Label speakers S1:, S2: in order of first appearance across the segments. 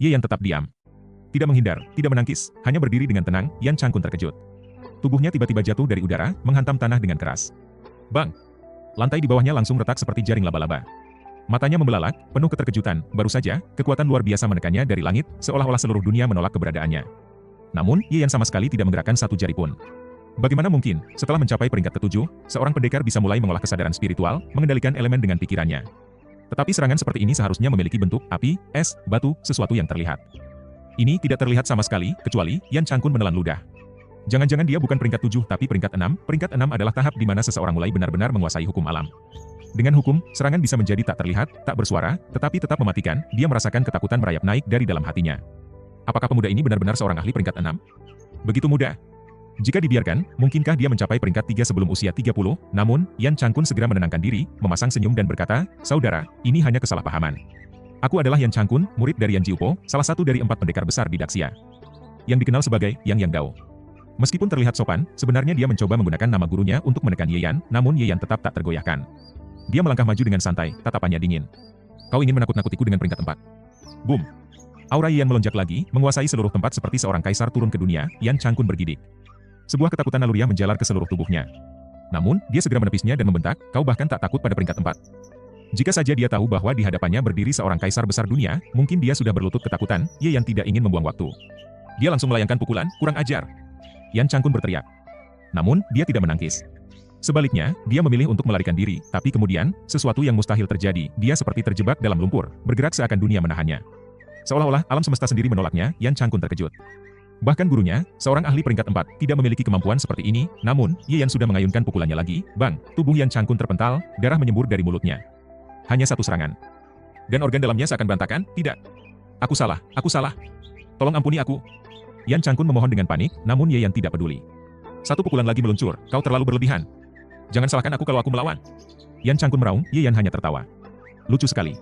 S1: Ye Yan tetap diam. Tidak menghindar, tidak menangkis, hanya berdiri dengan tenang. Yan Changkun terkejut. Tubuhnya tiba-tiba jatuh dari udara, menghantam tanah dengan keras. Bang! Lantai di bawahnya langsung retak seperti jaring laba-laba. Matanya membelalak, penuh keterkejutan. Baru saja, kekuatan luar biasa menekannya dari langit, seolah-olah seluruh dunia menolak keberadaannya. Namun, Ye Yan sama sekali tidak menggerakkan satu jari pun. Bagaimana mungkin, setelah mencapai peringkat ke-7, seorang pendekar bisa mulai mengolah kesadaran spiritual, mengendalikan elemen dengan pikirannya. Tetapi serangan seperti ini seharusnya memiliki bentuk api, es, batu, sesuatu yang terlihat. Ini tidak terlihat sama sekali, kecuali Yan Changkun menelan ludah. Jangan-jangan dia bukan peringkat 7 tapi peringkat 6. Peringkat 6 adalah tahap di mana seseorang mulai benar-benar menguasai hukum alam. Dengan hukum, serangan bisa menjadi tak terlihat, tak bersuara, tetapi tetap mematikan. Dia merasakan ketakutan merayap naik dari dalam hatinya. Apakah pemuda ini benar-benar seorang ahli peringkat 6? Begitu mudah. Jika dibiarkan, mungkinkah dia mencapai peringkat 3 sebelum usia 30? Namun, Yan Changkun segera menenangkan diri, memasang senyum dan berkata, "Saudara, ini hanya kesalahpahaman. Aku adalah Yan Changkun, murid dari Yan Jiupo, salah satu dari 4 pendekar besar di Daxia. Yang dikenal sebagai Yang Dao." Meskipun terlihat sopan, sebenarnya dia mencoba menggunakan nama gurunya untuk menekan Ye Yan, namun Ye Yan tetap tak tergoyahkan. Dia melangkah maju dengan santai, tatapannya dingin. "Kau ingin menakut-nakutiku dengan peringkat 4?" Boom! Aura Ye Yan melonjak lagi, menguasai seluruh tempat seperti seorang kaisar turun ke dunia. Yan Changkun bergidik. Sebuah ketakutan naluriah menjalar ke seluruh tubuhnya. Namun, dia segera menepisnya dan membentak, "Kau bahkan tak takut pada peringkat 4. Jika saja dia tahu bahwa di hadapannya berdiri seorang kaisar besar dunia, mungkin dia sudah berlutut ketakutan. Ye Yan tidak ingin membuang waktu. Dia langsung melayangkan pukulan, "Kurang ajar!" Yan Changkun berteriak. Namun, dia tidak menangkis. Sebaliknya, dia memilih untuk melarikan diri, tapi kemudian, sesuatu yang mustahil terjadi. Dia seperti terjebak dalam lumpur, bergerak seakan dunia menahannya. Seolah-olah alam semesta sendiri menolaknya. Yan Changkun terkejut. Bahkan gurunya, seorang ahli peringkat 4, tidak memiliki kemampuan seperti ini. Namun, Ye Yan sudah mengayunkan pukulannya lagi. Bang! Tubuh Yan Changkun terpental, darah menyembur dari mulutnya. Hanya satu serangan. Dan organ dalamnya seakan berantakan. "Tidak. Aku salah, aku salah. Tolong ampuni aku." Yan Changkun memohon dengan panik, namun Ye Yan tidak peduli. Satu pukulan lagi meluncur. "Kau terlalu berlebihan. Jangan salahkan aku kalau aku melawan." Yan Changkun meraung. Ye Yan hanya tertawa. "Lucu sekali.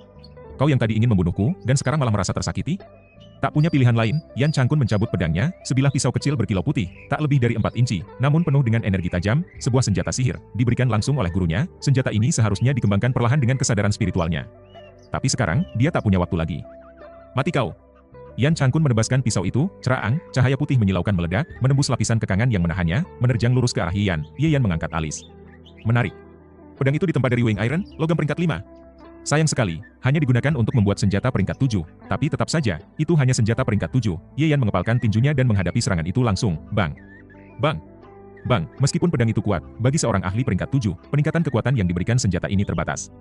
S1: Kau yang tadi ingin membunuhku, dan sekarang malah merasa tersakiti?" Tak punya pilihan lain, Yan Changkun mencabut pedangnya, sebilah pisau kecil berkilau putih, tak lebih dari 4 inci, namun penuh dengan energi tajam, sebuah senjata sihir, diberikan langsung oleh gurunya. Senjata ini seharusnya dikembangkan perlahan dengan kesadaran spiritualnya. Tapi sekarang, dia tak punya waktu lagi. "Mati kau!" Yan Changkun menebaskan pisau itu, ceraang, cahaya putih menyilaukan meledak, menembus lapisan kekangan yang menahannya, menerjang lurus ke arah Ye Yan. Ye Yan mengangkat alis. Menarik. Pedang itu ditempa dari Wing Iron, logam peringkat 5. Sayang sekali, hanya digunakan untuk membuat senjata peringkat 7. Tapi tetap saja, itu hanya senjata peringkat 7. Ye Yan mengepalkan tinjunya dan menghadapi serangan itu langsung. Bang! Bang! Bang! Meskipun pedang itu kuat, bagi seorang ahli peringkat 7, peningkatan kekuatan yang diberikan senjata ini terbatas.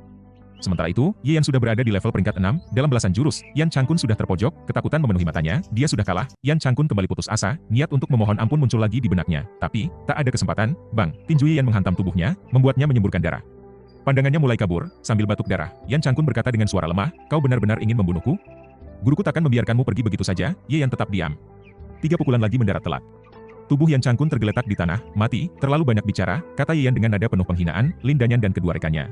S1: Sementara itu, Ye Yan sudah berada di level peringkat 6, dalam belasan jurus. Yan Changkun sudah terpojok, ketakutan memenuhi matanya, dia sudah kalah. Yan Changkun kembali putus asa, niat untuk memohon ampun muncul lagi di benaknya. Tapi, tak ada kesempatan. Bang! Tinju Ye Yan menghantam tubuhnya, membuatnya menyemburkan darah. Pandangannya mulai kabur, sambil batuk darah. Yan Changkun berkata dengan suara lemah, "Kau benar-benar ingin membunuhku? Guruku takkan membiarkanmu pergi begitu saja." Ye Yan tetap diam. 3 pukulan lagi mendarat telat. Tubuh Yan Changkun tergeletak di tanah. "Mati, terlalu banyak bicara," kata Ye Yan dengan nada penuh penghinaan. Lin Danyan dan kedua rekannya,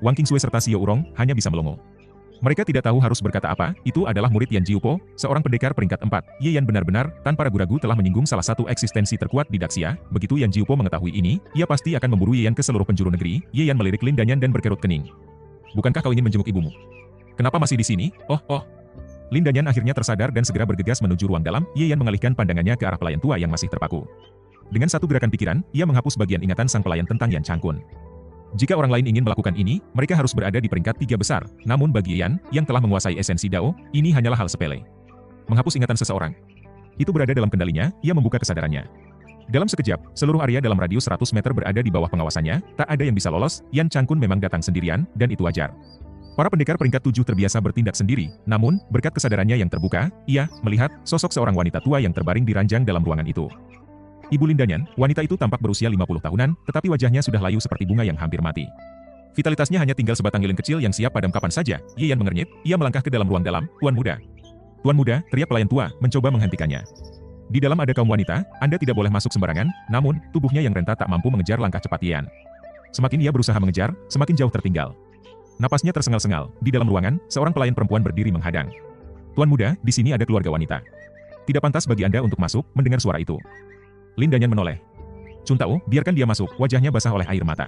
S1: Wang Qingsui serta Xiao Urong, hanya bisa melongo. Mereka tidak tahu harus berkata apa. Itu adalah murid Yan Jiupo, seorang pendekar peringkat 4. Ye Yan benar-benar, tanpa ragu-ragu telah menyinggung salah satu eksistensi terkuat di Daxia. Begitu Yan Jiupo mengetahui ini, ia pasti akan memburu Ye Yan ke seluruh penjuru negeri. Ye Yan melirik Lin Danyan dan berkerut kening. "Bukankah kau ingin menjenguk ibumu? Kenapa masih di sini?" Oh. Lin Danyan akhirnya tersadar dan segera bergegas menuju ruang dalam. Ye Yan mengalihkan pandangannya ke arah pelayan tua yang masih terpaku. Dengan satu gerakan pikiran, ia menghapus bagian ingatan sang pelayan tentang Yan Changkun. Jika orang lain ingin melakukan ini, mereka harus berada di peringkat 3 besar. Namun bagi Yan, yang telah menguasai esensi Dao, ini hanyalah hal sepele. Menghapus ingatan seseorang. Itu berada dalam kendalinya, ia membuka kesadarannya. Dalam sekejap, seluruh area dalam radius 100 meter berada di bawah pengawasannya, tak ada yang bisa lolos. Yan Changkun memang datang sendirian, dan itu wajar. Para pendekar peringkat 7 terbiasa bertindak sendiri, namun, berkat kesadarannya yang terbuka, ia melihat sosok seorang wanita tua yang terbaring di ranjang dalam ruangan itu. Ibu Lin Danyan, wanita itu tampak berusia 50 tahunan, tetapi wajahnya sudah layu seperti bunga yang hampir mati. Vitalitasnya hanya tinggal sebatang lilin kecil yang siap padam kapan saja. Ye Yan mengernyit, ia melangkah ke dalam ruang dalam. "Tuan muda." "Tuan muda," teriak pelayan tua, mencoba menghentikannya. "Di dalam ada kaum wanita, Anda tidak boleh masuk sembarangan." Namun, tubuhnya yang renta tak mampu mengejar langkah cepat Ye Yan. Semakin ia berusaha mengejar, semakin jauh tertinggal. Napasnya tersengal-sengal. Di dalam ruangan, seorang pelayan perempuan berdiri menghadang. "Tuan muda, di sini ada keluarga wanita. Tidak pantas bagi Anda untuk masuk." Mendengar suara itu, Lin Danyan menoleh. "Chun Tao, biarkan dia masuk." Wajahnya basah oleh air mata.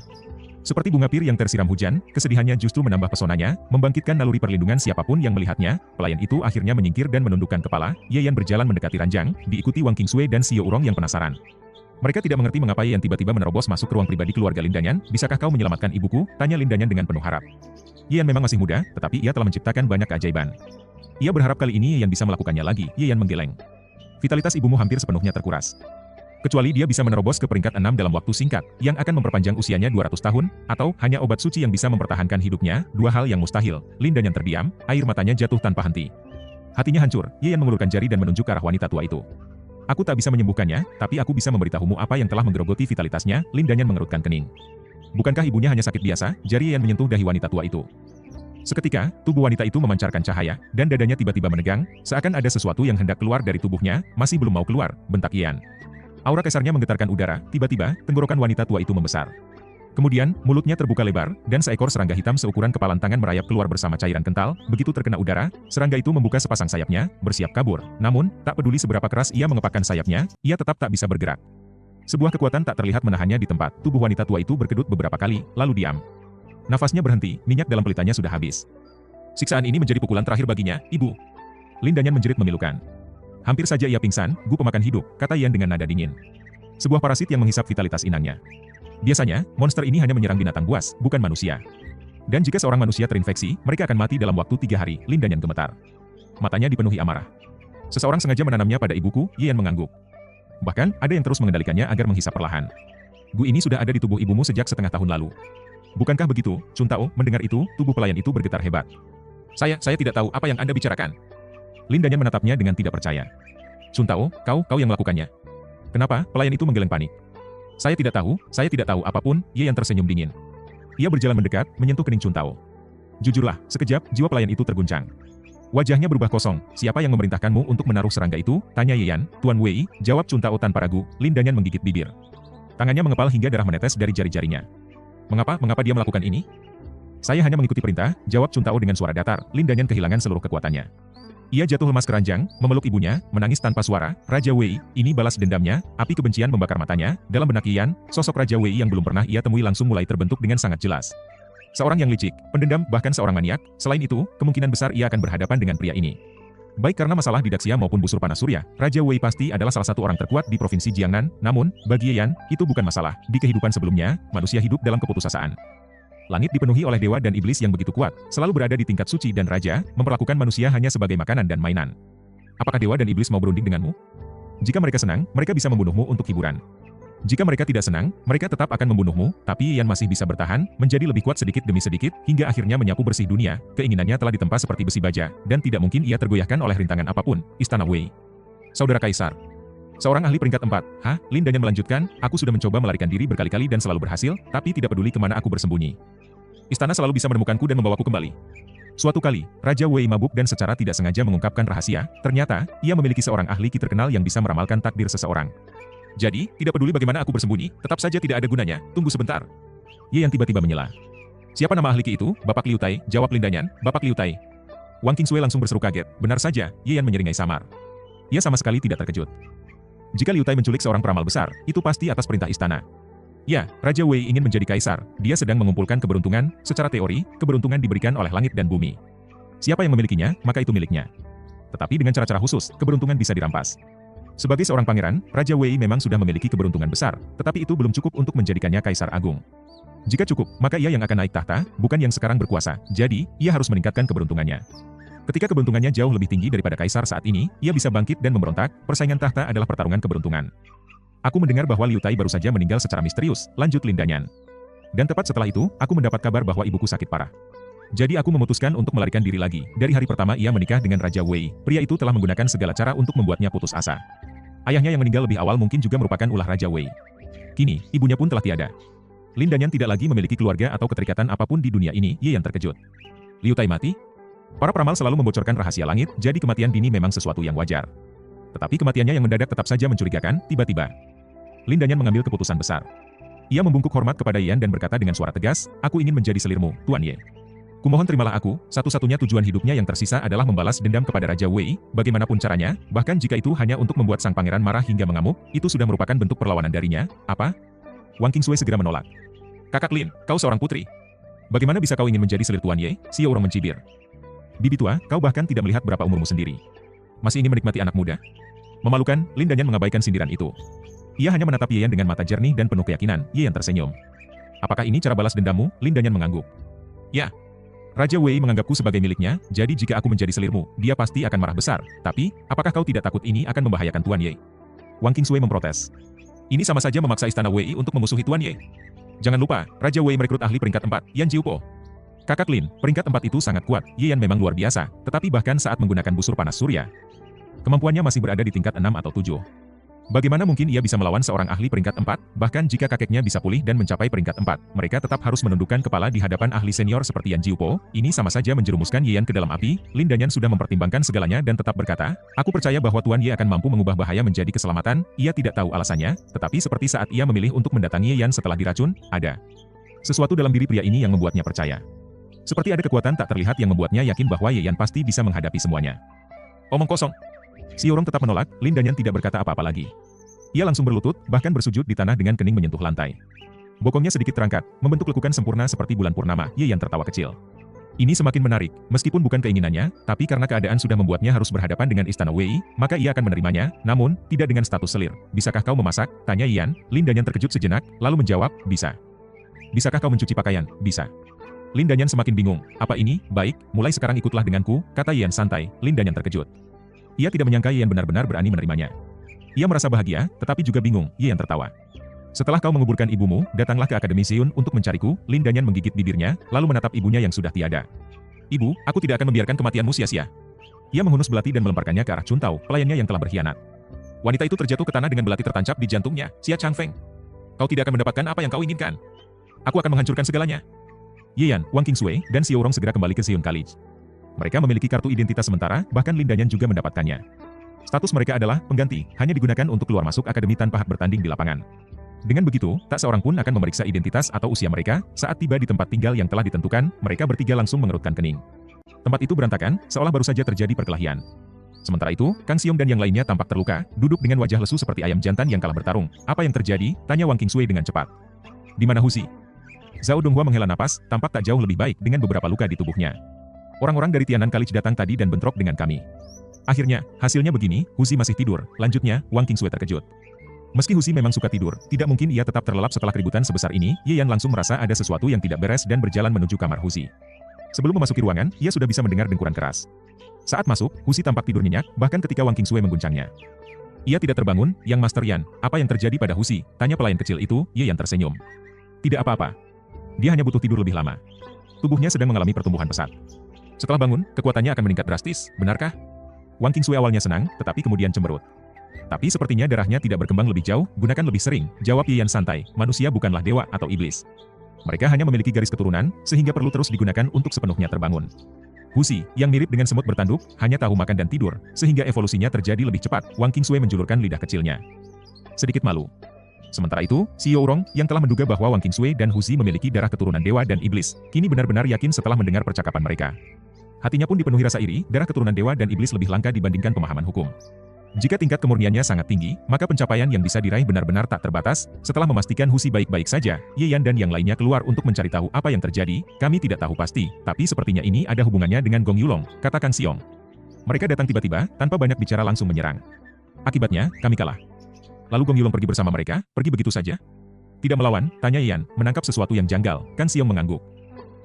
S1: Seperti bunga pir yang tersiram hujan, kesedihannya justru menambah pesonanya, membangkitkan naluri perlindungan siapapun yang melihatnya. Pelayan itu akhirnya menyingkir dan menundukkan kepala. Ye Yan berjalan mendekati ranjang, diikuti Wang Qingsui dan Xiao Urong yang penasaran. Mereka tidak mengerti mengapa Ye Yan tiba-tiba menerobos masuk ke ruang pribadi keluarga Lin Danyan. Bisakah kau menyelamatkan ibuku? Tanya Lin Danyan dengan penuh harap. Ye Yan memang masih muda, tetapi ia telah menciptakan banyak keajaiban. Ia berharap kali ini Ye Yan bisa melakukannya lagi. Ye Yan menggeleng. Vitalitas ibumu hampir sepenuhnya terkuras. Kecuali dia bisa menerobos ke peringkat 6 dalam waktu singkat, yang akan memperpanjang usianya 200 tahun, atau hanya obat suci yang bisa mempertahankan hidupnya, dua hal yang mustahil. Lin Danyan terdiam, air matanya jatuh tanpa henti. Hatinya hancur, Ye Yan mengulurkan jari dan menunjuk ke arah wanita tua itu. Aku tak bisa menyembuhkannya, tapi aku bisa memberitahumu apa yang telah menggerogoti vitalitasnya. Lin Danyan mengerutkan kening. Bukankah ibunya hanya sakit biasa? Jari Ye Yan menyentuh dahi wanita tua itu. Seketika, tubuh wanita itu memancarkan cahaya, dan dadanya tiba-tiba menegang, seakan ada sesuatu yang hendak keluar dari tubuhnya, masih belum mau keluar, bentak Ye Yan. Aura kesarnya menggetarkan udara, tiba-tiba, tenggorokan wanita tua itu membesar. Kemudian, mulutnya terbuka lebar, dan seekor serangga hitam seukuran kepalan tangan merayap keluar bersama cairan kental. Begitu terkena udara, serangga itu membuka sepasang sayapnya, bersiap kabur. Namun, tak peduli seberapa keras ia mengepakkan sayapnya, ia tetap tak bisa bergerak. Sebuah kekuatan tak terlihat menahannya di tempat. Tubuh wanita tua itu berkedut beberapa kali, lalu diam. Nafasnya berhenti, minyak dalam pelitanya sudah habis. Siksaan ini menjadi pukulan terakhir baginya, Ibu. Lin Danyan menjerit memilukan. Hampir saja ia pingsan, Gu pemakan hidup, kata Yan dengan nada dingin. Sebuah parasit yang menghisap vitalitas inangnya. Biasanya, monster ini hanya menyerang binatang buas, bukan manusia. Dan jika seorang manusia terinfeksi, mereka akan mati dalam waktu 3 hari. Lin Danyan gemetar. Matanya dipenuhi amarah. Seseorang sengaja menanamnya pada ibuku, Yan mengangguk. Bahkan, ada yang terus mengendalikannya agar menghisap perlahan. Gu ini sudah ada di tubuh ibumu sejak setengah tahun lalu. Bukankah begitu, Chun Tao? Mendengar itu, tubuh pelayan itu bergetar hebat. Saya tidak tahu apa yang Anda bicarakan. Lin Danyan menatapnya dengan tidak percaya. Chun Tao, kau yang melakukannya. Kenapa? Pelayan itu menggeleng panik. Saya tidak tahu apapun, Ye Yan tersenyum dingin. Ia berjalan mendekat, menyentuh kening Chun Tao. Jujurlah, sekejap, jiwa pelayan itu terguncang. Wajahnya berubah kosong. Siapa yang memerintahkanmu untuk menaruh serangga itu? Tanya Ye Yan. Tuan Wei, jawab Chun Tao tanpa ragu. Lin Danyan menggigit bibir. Tangannya mengepal hingga darah menetes dari jari-jarinya. Mengapa dia melakukan ini? Saya hanya mengikuti perintah, jawab Chun Tao dengan suara datar. Lin Danyan kehilangan seluruh kekuatannya. Ia jatuh lemas ke ranjang, memeluk ibunya, menangis tanpa suara. Raja Wei, ini balas dendamnya. Api kebencian membakar matanya. Dalam benak Yan, sosok Raja Wei yang belum pernah ia temui langsung mulai terbentuk dengan sangat jelas. Seorang yang licik, pendendam, bahkan seorang maniak. Selain itu, kemungkinan besar ia akan berhadapan dengan pria ini. Baik karena masalah di Daxia maupun busur panas surya, Raja Wei pasti adalah salah satu orang terkuat di provinsi Jiangnan. Namun, bagi Yan, itu bukan masalah. Di kehidupan sebelumnya, manusia hidup dalam keputusasaan. Langit dipenuhi oleh dewa dan iblis yang begitu kuat, selalu berada di tingkat suci dan raja, memperlakukan manusia hanya sebagai makanan dan mainan. Apakah dewa dan iblis mau berunding denganmu? Jika mereka senang, mereka bisa membunuhmu untuk hiburan. Jika mereka tidak senang, mereka tetap akan membunuhmu, tapi Yan masih bisa bertahan, menjadi lebih kuat sedikit demi sedikit, hingga akhirnya menyapu bersih dunia. Keinginannya telah ditempa seperti besi baja, dan tidak mungkin ia tergoyahkan oleh rintangan apapun. Istana Wei. Saudara Kaisar. Seorang ahli peringkat 4. Hah? Lin Danyan melanjutkan, aku sudah mencoba melarikan diri berkali-kali dan selalu berhasil, tapi tidak peduli kemana aku bersembunyi. Istana selalu bisa menemukanku dan membawaku kembali. Suatu kali, Raja Wei mabuk dan secara tidak sengaja mengungkapkan rahasia. Ternyata, ia memiliki seorang ahli ki terkenal yang bisa meramalkan takdir seseorang. Jadi, tidak peduli bagaimana aku bersembunyi, tetap saja tidak ada gunanya. Tunggu sebentar. Ye yang tiba-tiba menyela. Siapa nama ahli ki itu? Bapak Liu Tai, jawab Lin Danyan. Bapak Liu Tai. Wang Qingsui langsung berseru kaget. Benar saja, Ye Yan menyeringai samar. Ia sama sekali tidak terkejut. Jika Liu Tai menculik seorang peramal besar, itu pasti atas perintah istana. Ya, Raja Wei ingin menjadi kaisar. Dia sedang mengumpulkan keberuntungan. Secara teori, keberuntungan diberikan oleh langit dan bumi. Siapa yang memilikinya, maka itu miliknya. Tetapi dengan cara-cara khusus, keberuntungan bisa dirampas. Sebagai seorang pangeran, Raja Wei memang sudah memiliki keberuntungan besar, tetapi itu belum cukup untuk menjadikannya kaisar agung. Jika cukup, maka ia yang akan naik tahta, bukan yang sekarang berkuasa. Jadi, ia harus meningkatkan keberuntungannya. Ketika keberuntungannya jauh lebih tinggi daripada kaisar saat ini, ia bisa bangkit dan memberontak. Persaingan tahta adalah pertarungan keberuntungan. Aku mendengar bahwa Liu Tai baru saja meninggal secara misterius, lanjut Lin Danyan. Dan tepat setelah itu, aku mendapat kabar bahwa ibuku sakit parah. Jadi aku memutuskan untuk melarikan diri lagi. Dari hari pertama ia menikah dengan Raja Wei, pria itu telah menggunakan segala cara untuk membuatnya putus asa. Ayahnya yang meninggal lebih awal mungkin juga merupakan ulah Raja Wei. Kini, ibunya pun telah tiada. Lin Danyan tidak lagi memiliki keluarga atau keterikatan apapun di dunia ini. Ye yang terkejut. Liu Tai mati? Para peramal selalu membocorkan rahasia langit, jadi kematian dini memang sesuatu yang wajar. Tetapi kematiannya yang mendadak tetap saja mencurigakan. Tiba-tiba, Lin Danyan mengambil keputusan besar. Ia membungkuk hormat kepada Yan dan berkata dengan suara tegas, aku ingin menjadi selirmu, Tuan Ye. Kumohon terimalah aku, satu-satunya tujuan hidupnya yang tersisa adalah membalas dendam kepada Raja Wei, bagaimanapun caranya, bahkan jika itu hanya untuk membuat sang pangeran marah hingga mengamuk, itu sudah merupakan bentuk perlawanan darinya. Apa? Wang Qingsui segera menolak. Kakak Lin, kau seorang putri. Bagaimana bisa kau ingin menjadi selir Tuan Ye? Xiao Rong mencibir. Bibi tua, kau bahkan tidak melihat berapa umurmu sendiri. Masih ingin menikmati anak muda? Memalukan, Lin Danyan mengabaikan sindiran itu. Ia hanya menatap Ye Yan dengan mata jernih dan penuh keyakinan. Ye Yan tersenyum. Apakah ini cara balas dendammu? Lin Danyan mengangguk. Ya. Raja Wei menganggapku sebagai miliknya, jadi jika aku menjadi selirmu, dia pasti akan marah besar. Tapi, apakah kau tidak takut ini akan membahayakan Tuan Ye? Wang Qingsui memprotes. Ini sama saja memaksa istana Wei untuk memusuhi Tuan Ye. Jangan lupa, Raja Wei merekrut ahli peringkat 4, Yan Jiupo. Kakak Lin, peringkat 4 itu sangat kuat. Ye Yan memang luar biasa, tetapi bahkan saat menggunakan busur panas surya, kemampuannya masih berada di tingkat 6 atau 7. Bagaimana mungkin ia bisa melawan seorang ahli peringkat 4, bahkan jika kakeknya bisa pulih dan mencapai peringkat 4, mereka tetap harus menundukkan kepala di hadapan ahli senior seperti Yan Jiupo. Ini sama saja menjerumuskan Ye Yan ke dalam api. Lin Danyan sudah mempertimbangkan segalanya dan tetap berkata, aku percaya bahwa Tuan Ye akan mampu mengubah bahaya menjadi keselamatan. Ia tidak tahu alasannya, tetapi seperti saat ia memilih untuk mendatangi Ye Yan setelah diracun, ada sesuatu dalam diri pria ini yang membuatnya percaya. Seperti ada kekuatan tak terlihat yang membuatnya yakin bahwa Ye Yan pasti bisa menghadapi semuanya. Omong kosong. Xiao Rong tetap menolak. Lin Danyan tidak berkata apa-apa lagi. Ia langsung berlutut, bahkan bersujud di tanah dengan kening menyentuh lantai. Bokongnya sedikit terangkat, membentuk lekukan sempurna seperti bulan purnama. Ye Yan tertawa kecil. Ini semakin menarik, meskipun bukan keinginannya, tapi karena keadaan sudah membuatnya harus berhadapan dengan istana Wei, maka ia akan menerimanya, namun, tidak dengan status selir. Bisakah kau memasak? Tanya Ye Yan. Lin Danyan terkejut sejenak, lalu menjawab, bisa. Bisakah kau mencuci pakaian? Bisa. Lin Danyan semakin bingung. Apa ini? Baik, mulai sekarang ikutlah denganku, kata Ye Yan santai. Lin Danyan terkejut. Ia tidak menyangka Ye Yan benar-benar berani menerimanya. Ia merasa bahagia, tetapi juga bingung. Ye Yan tertawa. Setelah kau menguburkan ibumu, datanglah ke Akademi Xiun untuk mencariku. Lin Danyan menggigit bibirnya, lalu menatap ibunya yang sudah tiada. Ibu, aku tidak akan membiarkan kematianmu sia-sia. Ia menghunus belati dan melemparkannya ke arah Chuntao, pelayannya yang telah berkhianat. Wanita itu terjatuh ke tanah dengan belati tertancap di jantungnya. Xia Changfeng. Kau tidak akan mendapatkan apa yang kau inginkan. Aku akan menghancurkan segalanya. Ye Yan, Wang Qingsui, dan Xiao Rong segera kembali ke Xiun College. Mereka memiliki kartu identitas sementara, bahkan Lin Danyan juga mendapatkannya. Status mereka adalah pengganti, hanya digunakan untuk keluar masuk akademi tanpa hak bertanding di lapangan. Dengan begitu, tak seorang pun akan memeriksa identitas atau usia mereka. Saat tiba di tempat tinggal yang telah ditentukan, mereka bertiga langsung mengerutkan kening. Tempat itu berantakan, seolah baru saja terjadi perkelahian. Sementara itu, Kang Xiong dan yang lainnya tampak terluka, duduk dengan wajah lesu seperti ayam jantan yang kalah bertarung. Apa yang terjadi? Tanya Wang Qingsui dengan cepat. Di mana Husi? Zhao Donghua menghela napas, tampak tak jauh lebih baik dengan beberapa luka di tubuhnya. Orang-orang dari Tianan College datang tadi dan bentrok dengan kami. Akhirnya, hasilnya begini, Husi masih tidur. Lanjutnya, Wang Qingsui terkejut. Meski Husi memang suka tidur, tidak mungkin ia tetap terlelap setelah keributan sebesar ini. Ye Yan langsung merasa ada sesuatu yang tidak beres dan berjalan menuju kamar Husi. Sebelum memasuki ruangan, ia sudah bisa mendengar dengkuran keras. Saat masuk, Husi tampak tidur nyenyak, bahkan ketika Wang Qingsui mengguncangnya. Ia tidak terbangun. Yang Master Yan, apa yang terjadi pada Husi? Tanya pelayan kecil itu. Ye Yan tersenyum. Tidak apa-apa. Dia hanya butuh tidur lebih lama. Tubuhnya sedang mengalami pertumbuhan pesat. Setelah bangun, kekuatannya akan meningkat drastis, benarkah? Wang Qingsui awalnya senang, tetapi kemudian cemberut. Tapi sepertinya darahnya tidak berkembang lebih jauh, gunakan lebih sering, jawab Ye Yan santai. Manusia bukanlah dewa atau iblis. Mereka hanya memiliki garis keturunan, sehingga perlu terus digunakan untuk sepenuhnya terbangun. Husi, yang mirip dengan semut bertanduk, hanya tahu makan dan tidur, sehingga evolusinya terjadi lebih cepat. Wang Qingsui menjulurkan lidah kecilnya. Sedikit malu. Sementara itu, Xiao Rong, yang telah menduga bahwa Wang Qingsui dan Husi memiliki darah keturunan dewa dan iblis, kini benar-benar yakin setelah mendengar percakapan mereka. Hatinya pun dipenuhi rasa iri, darah keturunan dewa dan iblis lebih langka dibandingkan pemahaman hukum. Jika tingkat kemurniannya sangat tinggi, maka pencapaian yang bisa diraih benar-benar tak terbatas. Setelah memastikan Husi baik-baik saja, Ye Yan dan yang lainnya keluar untuk mencari tahu apa yang terjadi. Kami tidak tahu pasti, tapi sepertinya ini ada hubungannya dengan Gong Yulong, kata Kang Xiong. Mereka datang tiba-tiba, tanpa banyak bicara langsung menyerang. Akibatnya, kami kalah. Lalu Gong Yulong pergi bersama mereka, pergi begitu saja? Tidak melawan, tanya Ye Yan, menangkap sesuatu yang janggal. Kang Xiong mengangguk.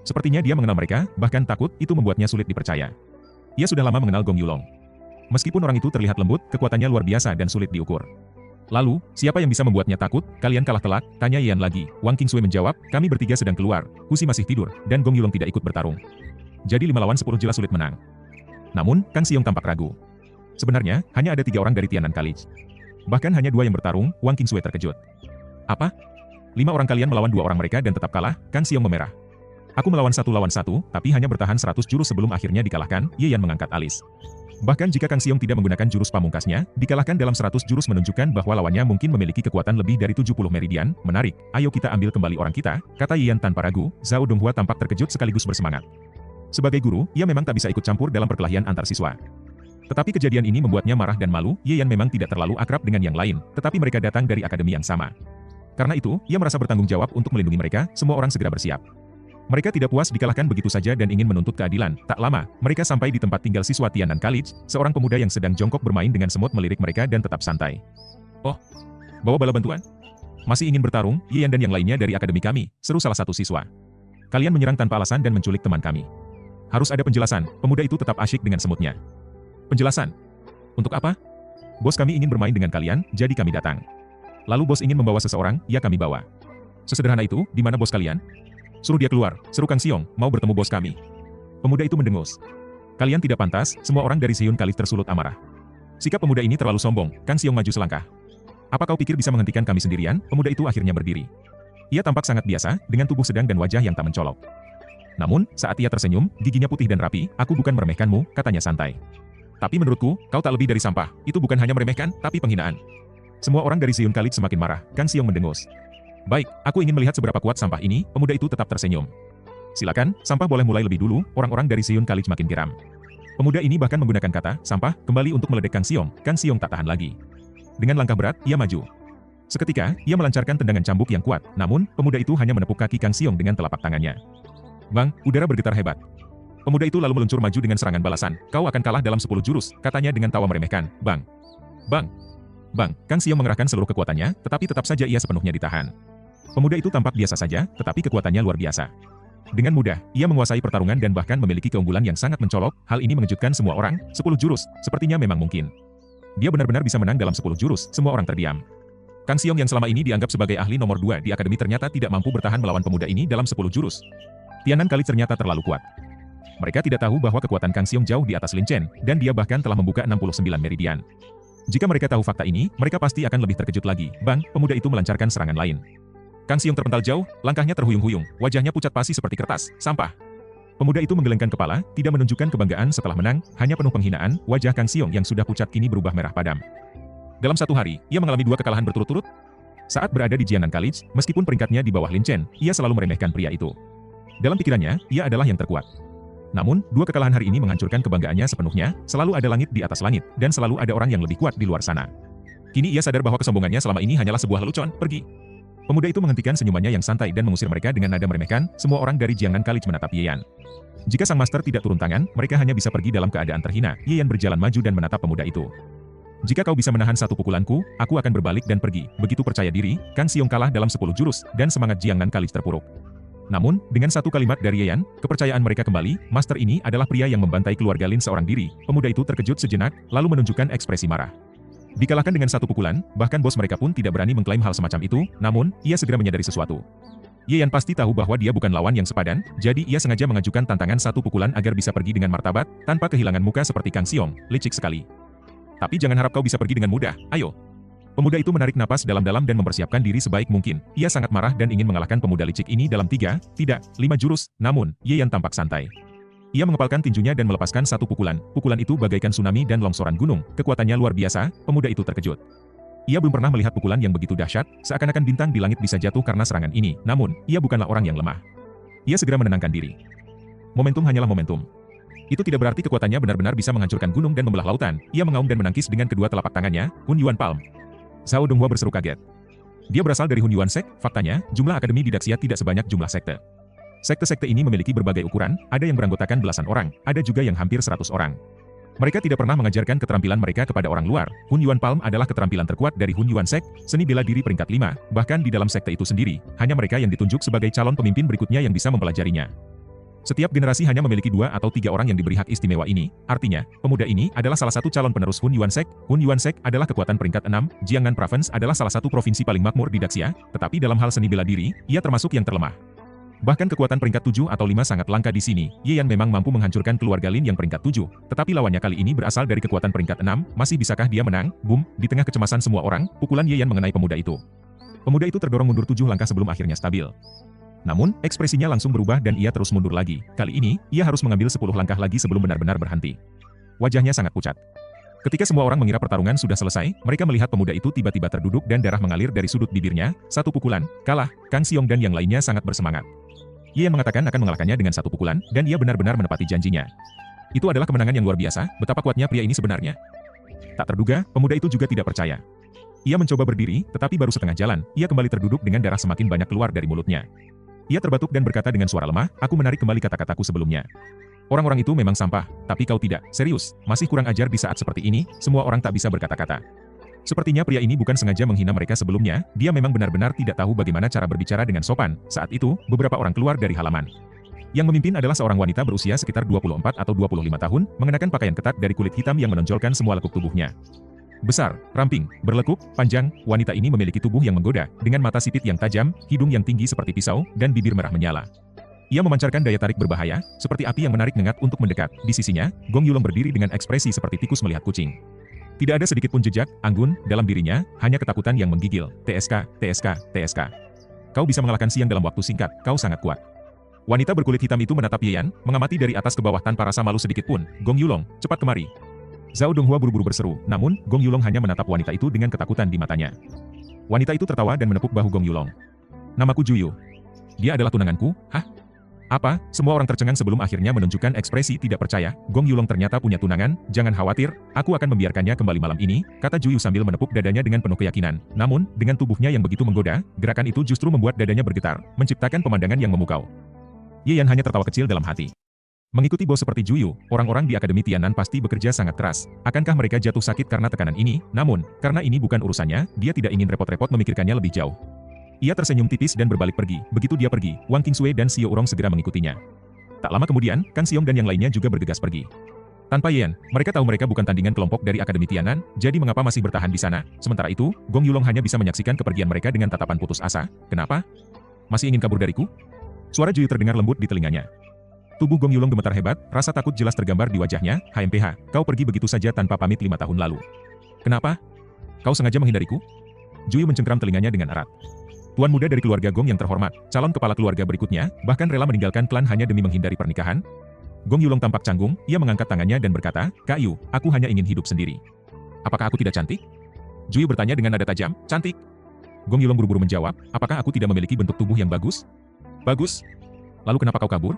S1: Sepertinya dia mengenal mereka, bahkan takut, itu membuatnya sulit dipercaya. Ia sudah lama mengenal Gong Yulong. Meskipun orang itu terlihat lembut, kekuatannya luar biasa dan sulit diukur. Lalu, siapa yang bisa membuatnya takut? Kalian kalah telak, tanya Ye Yan lagi. Wang Qingsui menjawab, kami bertiga sedang keluar, Husi masih tidur, dan Gong Yulong tidak ikut bertarung. Jadi 5 lawan 10 jelas sulit menang. Namun, Kang Xiong tampak ragu. Sebenarnya, hanya ada 3 orang dari Tianan College. Bahkan hanya 2 yang bertarung. Wang Qingsui terkejut. Apa? 5 orang kalian melawan 2 orang mereka dan tetap kalah? Kang Xiong memerah. Aku melawan 1 lawan 1, tapi hanya bertahan 100 jurus sebelum akhirnya dikalahkan. Ye Yan mengangkat alis. Bahkan jika Kang Xiong tidak menggunakan jurus pamungkasnya, dikalahkan dalam 100 jurus menunjukkan bahwa lawannya mungkin memiliki kekuatan lebih dari 70 meridian. Menarik, ayo kita ambil kembali orang kita, kata Ye Yan tanpa ragu. Zhao Donghua tampak terkejut sekaligus bersemangat. Sebagai guru, ia memang tak bisa ikut campur dalam perkelahian antar siswa. Tetapi kejadian ini membuatnya marah dan malu. Ye Yan memang tidak terlalu akrab dengan yang lain, tetapi mereka datang dari akademi yang sama. Karena itu, ia merasa bertanggung jawab untuk melindungi mereka. Semua orang segera bersiap. Mereka tidak puas dikalahkan begitu saja dan ingin menuntut keadilan. Tak lama, mereka sampai di tempat tinggal siswa Tianan College. Seorang pemuda yang sedang jongkok bermain dengan semut melirik mereka dan tetap santai. "Oh, bawa bala bantuan? Masih ingin bertarung, Yan dan yang lainnya dari akademi kami," seru salah satu siswa. "Kalian menyerang tanpa alasan dan menculik teman kami. Harus ada penjelasan." Pemuda itu tetap asyik dengan semutnya. "Penjelasan? Untuk apa? Bos kami ingin bermain dengan kalian, jadi kami datang. Lalu bos ingin membawa seseorang, ya kami bawa. Sesederhana itu, di mana bos kalian? Suruh dia keluar," seru Kang Siong, "mau bertemu bos kami." Pemuda itu mendengus. "Kalian tidak pantas," semua orang dari Seiyun College tersulut amarah. Sikap pemuda ini terlalu sombong. Kang Siong maju selangkah. "Apa kau pikir bisa menghentikan kami sendirian?" Pemuda itu akhirnya berdiri. Ia tampak sangat biasa, dengan tubuh sedang dan wajah yang tak mencolok. Namun, saat ia tersenyum, giginya putih dan rapi. "Aku bukan meremehkanmu," katanya santai. "Tapi menurutku, kau tak lebih dari sampah. Itu bukan hanya meremehkan, tapi penghinaan." Semua orang dari Seiyun College semakin marah. Kang Siong mendengus. "Baik, aku ingin melihat seberapa kuat sampah ini." Pemuda itu tetap tersenyum. "Silakan, sampah boleh mulai lebih dulu." Orang-orang dari Seiyun College makin geram. Pemuda ini bahkan menggunakan kata sampah kembali untuk meledek Kang Siong. Kang Siong tak tahan lagi. Dengan langkah berat, ia maju. Seketika, ia melancarkan tendangan cambuk yang kuat. Namun, pemuda itu hanya menepuk kaki Kang Siong dengan telapak tangannya. "Bang, udara bergetar hebat." Pemuda itu lalu meluncur maju dengan serangan balasan. "Kau akan kalah dalam 10 jurus," katanya dengan tawa meremehkan. "Bang! Bang! Bang!" Kang Siong mengerahkan seluruh kekuatannya, tetapi tetap saja ia sepenuhnya ditahan. Pemuda itu tampak biasa saja, tetapi kekuatannya luar biasa. Dengan mudah, ia menguasai pertarungan dan bahkan memiliki keunggulan yang sangat mencolok. Hal ini mengejutkan semua orang. 10 jurus, sepertinya memang mungkin. Dia benar-benar bisa menang dalam 10 jurus. Semua orang terdiam. Kang Siong yang selama ini dianggap sebagai ahli nomor 2 di akademi ternyata tidak mampu bertahan melawan pemuda ini dalam 10 jurus. Tianan College ternyata terlalu kuat. Mereka tidak tahu bahwa kekuatan Kang Siong jauh di atas Lin Chen, dan dia bahkan telah membuka 69 meridian. Jika mereka tahu fakta ini, mereka pasti akan lebih terkejut lagi. Bang, pemuda itu melancarkan serangan lain. Kang Siong terpental jauh, langkahnya terhuyung-huyung, wajahnya pucat pasi seperti kertas, sampah. Pemuda itu menggelengkan kepala, tidak menunjukkan kebanggaan setelah menang, hanya penuh penghinaan. Wajah Kang Siong yang sudah pucat kini berubah merah padam. Dalam satu hari, ia mengalami 2 kekalahan berturut-turut. Saat berada di Jiangnan College, meskipun peringkatnya di bawah Lin Chen, ia selalu meremehkan pria itu. Dalam pikirannya, ia adalah yang terkuat. Namun, 2 kekalahan hari ini menghancurkan kebanggaannya sepenuhnya. Selalu ada langit di atas langit, dan selalu ada orang yang lebih kuat di luar sana. Kini ia sadar bahwa kesombongannya selama ini hanyalah sebuah lelucon. "Pergi." Pemuda itu menghentikan senyumannya yang santai dan mengusir mereka dengan nada meremehkan. Semua orang dari Jiangnan College menatap Ye Yan. Jika sang master tidak turun tangan, mereka hanya bisa pergi dalam keadaan terhina. Ye Yan berjalan maju dan menatap pemuda itu. "Jika kau bisa menahan satu pukulanku, aku akan berbalik dan pergi." Begitu percaya diri, Kang Siong kalah dalam 10 jurus, dan semangat Jiangnan College terpuruk. Namun, dengan satu kalimat dari Ye Yan, kepercayaan mereka kembali. Master ini adalah pria yang membantai keluarga Lin seorang diri. Pemuda itu terkejut sejenak, lalu menunjukkan ekspresi marah. Dikalahkan dengan satu pukulan, bahkan bos mereka pun tidak berani mengklaim hal semacam itu. Namun, ia segera menyadari sesuatu. Ye Yan pasti tahu bahwa dia bukan lawan yang sepadan, jadi ia sengaja mengajukan tantangan satu pukulan agar bisa pergi dengan martabat, tanpa kehilangan muka seperti Kang Siong. "Licik sekali. Tapi jangan harap kau bisa pergi dengan mudah, ayo." Pemuda itu menarik napas dalam-dalam dan mempersiapkan diri sebaik mungkin. Ia sangat marah dan ingin mengalahkan pemuda licik ini dalam 3, tidak, 5 jurus. Namun, Ye Yan tampak santai. Ia mengepalkan tinjunya dan melepaskan satu pukulan. Pukulan itu bagaikan tsunami dan longsoran gunung. Kekuatannya luar biasa. Pemuda itu terkejut. Ia belum pernah melihat pukulan yang begitu dahsyat, seakan-akan bintang di langit bisa jatuh karena serangan ini. Namun, ia bukanlah orang yang lemah. Ia segera menenangkan diri. Momentum hanyalah momentum. Itu tidak berarti kekuatannya benar-benar bisa menghancurkan gunung dan membelah lautan. Ia mengaum dan menangkis dengan kedua telapak tangannya. Hun Yuan Palm. Zhao Donghua berseru kaget. Dia berasal dari Hun Yuan Sek. Faktanya, jumlah akademi di Daxia tidak sebanyak jumlah sekte. Sekte-sekte ini memiliki berbagai ukuran, ada yang beranggotakan belasan orang, ada juga yang hampir 100 orang. Mereka tidak pernah mengajarkan keterampilan mereka kepada orang luar. Hun Yuan Palm adalah keterampilan terkuat dari Hun Yuan Sek, seni bela diri peringkat 5, bahkan di dalam sekte itu sendiri, hanya mereka yang ditunjuk sebagai calon pemimpin berikutnya yang bisa mempelajarinya. Setiap generasi hanya memiliki 2 atau 3 orang yang diberi hak istimewa ini, artinya, pemuda ini adalah salah satu calon penerus Hun Yuan Sek. Hun Yuan Sek adalah kekuatan peringkat 6, Jiangnan Province adalah salah satu provinsi paling makmur di Daxia, tetapi dalam hal seni bela diri, ia termasuk yang terlemah. Bahkan kekuatan peringkat 7 atau 5 sangat langka di sini. Ye Yan memang mampu menghancurkan keluarga Lin yang peringkat 7, tetapi lawannya kali ini berasal dari kekuatan peringkat 6, masih bisakah dia menang? Boom, di tengah kecemasan semua orang, pukulan Ye Yan mengenai pemuda itu. Pemuda itu terdorong mundur 7 langkah sebelum akhirnya stabil. Namun, ekspresinya langsung berubah dan ia terus mundur lagi. Kali ini, ia harus mengambil 10 langkah lagi sebelum benar-benar berhenti. Wajahnya sangat pucat. Ketika semua orang mengira pertarungan sudah selesai, mereka melihat pemuda itu tiba-tiba terduduk dan darah mengalir dari sudut bibirnya. Satu pukulan, kalah. Kang Siong dan yang lainnya sangat bersemangat. Ye Yan mengatakan akan mengalahkannya dengan satu pukulan, dan ia benar-benar menepati janjinya. Itu adalah kemenangan yang luar biasa, betapa kuatnya pria ini sebenarnya. Tak terduga, pemuda itu juga tidak percaya. Ia mencoba berdiri, tetapi baru setengah jalan, ia kembali terduduk dengan darah semakin banyak keluar dari mulutnya. Ia terbatuk dan berkata dengan suara lemah, aku menarik kembali kata-kataku sebelumnya. Orang-orang itu memang sampah, tapi kau tidak. Serius, masih kurang ajar di saat seperti ini, semua orang tak bisa berkata-kata. Sepertinya pria ini bukan sengaja menghina mereka sebelumnya, dia memang benar-benar tidak tahu bagaimana cara berbicara dengan sopan. Saat itu, beberapa orang keluar dari halaman. Yang memimpin adalah seorang wanita berusia sekitar 24 atau 25 tahun, mengenakan pakaian ketat dari kulit hitam yang menonjolkan semua lekuk tubuhnya. Besar, ramping, berlekuk, panjang, wanita ini memiliki tubuh yang menggoda, dengan mata sipit yang tajam, hidung yang tinggi seperti pisau, dan bibir merah menyala. Ia memancarkan daya tarik berbahaya, seperti api yang menarik nengat untuk mendekat. Di sisinya, Gong Yulong berdiri dengan ekspresi seperti tikus melihat kucing. Tidak ada sedikit pun jejak, anggun, dalam dirinya, hanya ketakutan yang menggigil. TSK, TSK, TSK. Kau bisa mengalahkan Siang dalam waktu singkat, kau sangat kuat. Wanita berkulit hitam itu menatap Ye Yan, mengamati dari atas ke bawah tanpa rasa malu sedikit pun. Gong Yulong, cepat kemari. Zhao Donghua buru-buru berseru, namun, Gong Yulong hanya menatap wanita itu dengan ketakutan di matanya. Wanita itu tertawa dan menepuk bahu Gong Yulong. Namaku Juyu. Dia adalah tunanganku, hah? Apa? Semua orang tercengang sebelum akhirnya menunjukkan ekspresi tidak percaya. Gong Yulong ternyata punya tunangan, jangan khawatir, aku akan membiarkannya kembali malam ini, kata Juyu sambil menepuk dadanya dengan penuh keyakinan. Namun, dengan tubuhnya yang begitu menggoda, gerakan itu justru membuat dadanya bergetar, menciptakan pemandangan yang memukau. Ye Yan hanya tertawa kecil dalam hati. Mengikuti bos seperti Juyu, orang-orang di Akademi Tianan pasti bekerja sangat keras. Akankah mereka jatuh sakit karena tekanan ini? Namun, karena ini bukan urusannya, dia tidak ingin repot-repot memikirkannya lebih jauh. Ia tersenyum tipis dan berbalik pergi. Begitu dia pergi, Wang Qingsui dan Xiao Urong segera mengikutinya. Tak lama kemudian, Kang Xiong dan yang lainnya juga bergegas pergi. Tanpa Ye Yan, mereka tahu mereka bukan tandingan kelompok dari Akademi Tianan, jadi mengapa masih bertahan di sana? Sementara itu, Gong Yulong hanya bisa menyaksikan kepergian mereka dengan tatapan putus asa. Kenapa? Masih ingin kabur dariku? Suara Juyu terdengar lembut di telinganya. Tubuh Gong Yulong gemetar hebat, rasa takut jelas tergambar di wajahnya. HMPH, kau pergi begitu saja tanpa pamit 5 tahun lalu. Kenapa? Kau sengaja menghindariku? Juyu mencengkram telinganya dengan erat. Tuan muda dari keluarga Gong yang terhormat, calon kepala keluarga berikutnya, bahkan rela meninggalkan klan hanya demi menghindari pernikahan? Gong Yulong tampak canggung, ia mengangkat tangannya dan berkata, Kak Yu, aku hanya ingin hidup sendiri. Apakah aku tidak cantik? Juyu bertanya dengan nada tajam, cantik. Gong Yulong buru-buru menjawab, apakah aku tidak memiliki bentuk tubuh yang bagus? Bagus. Lalu kenapa kau kabur?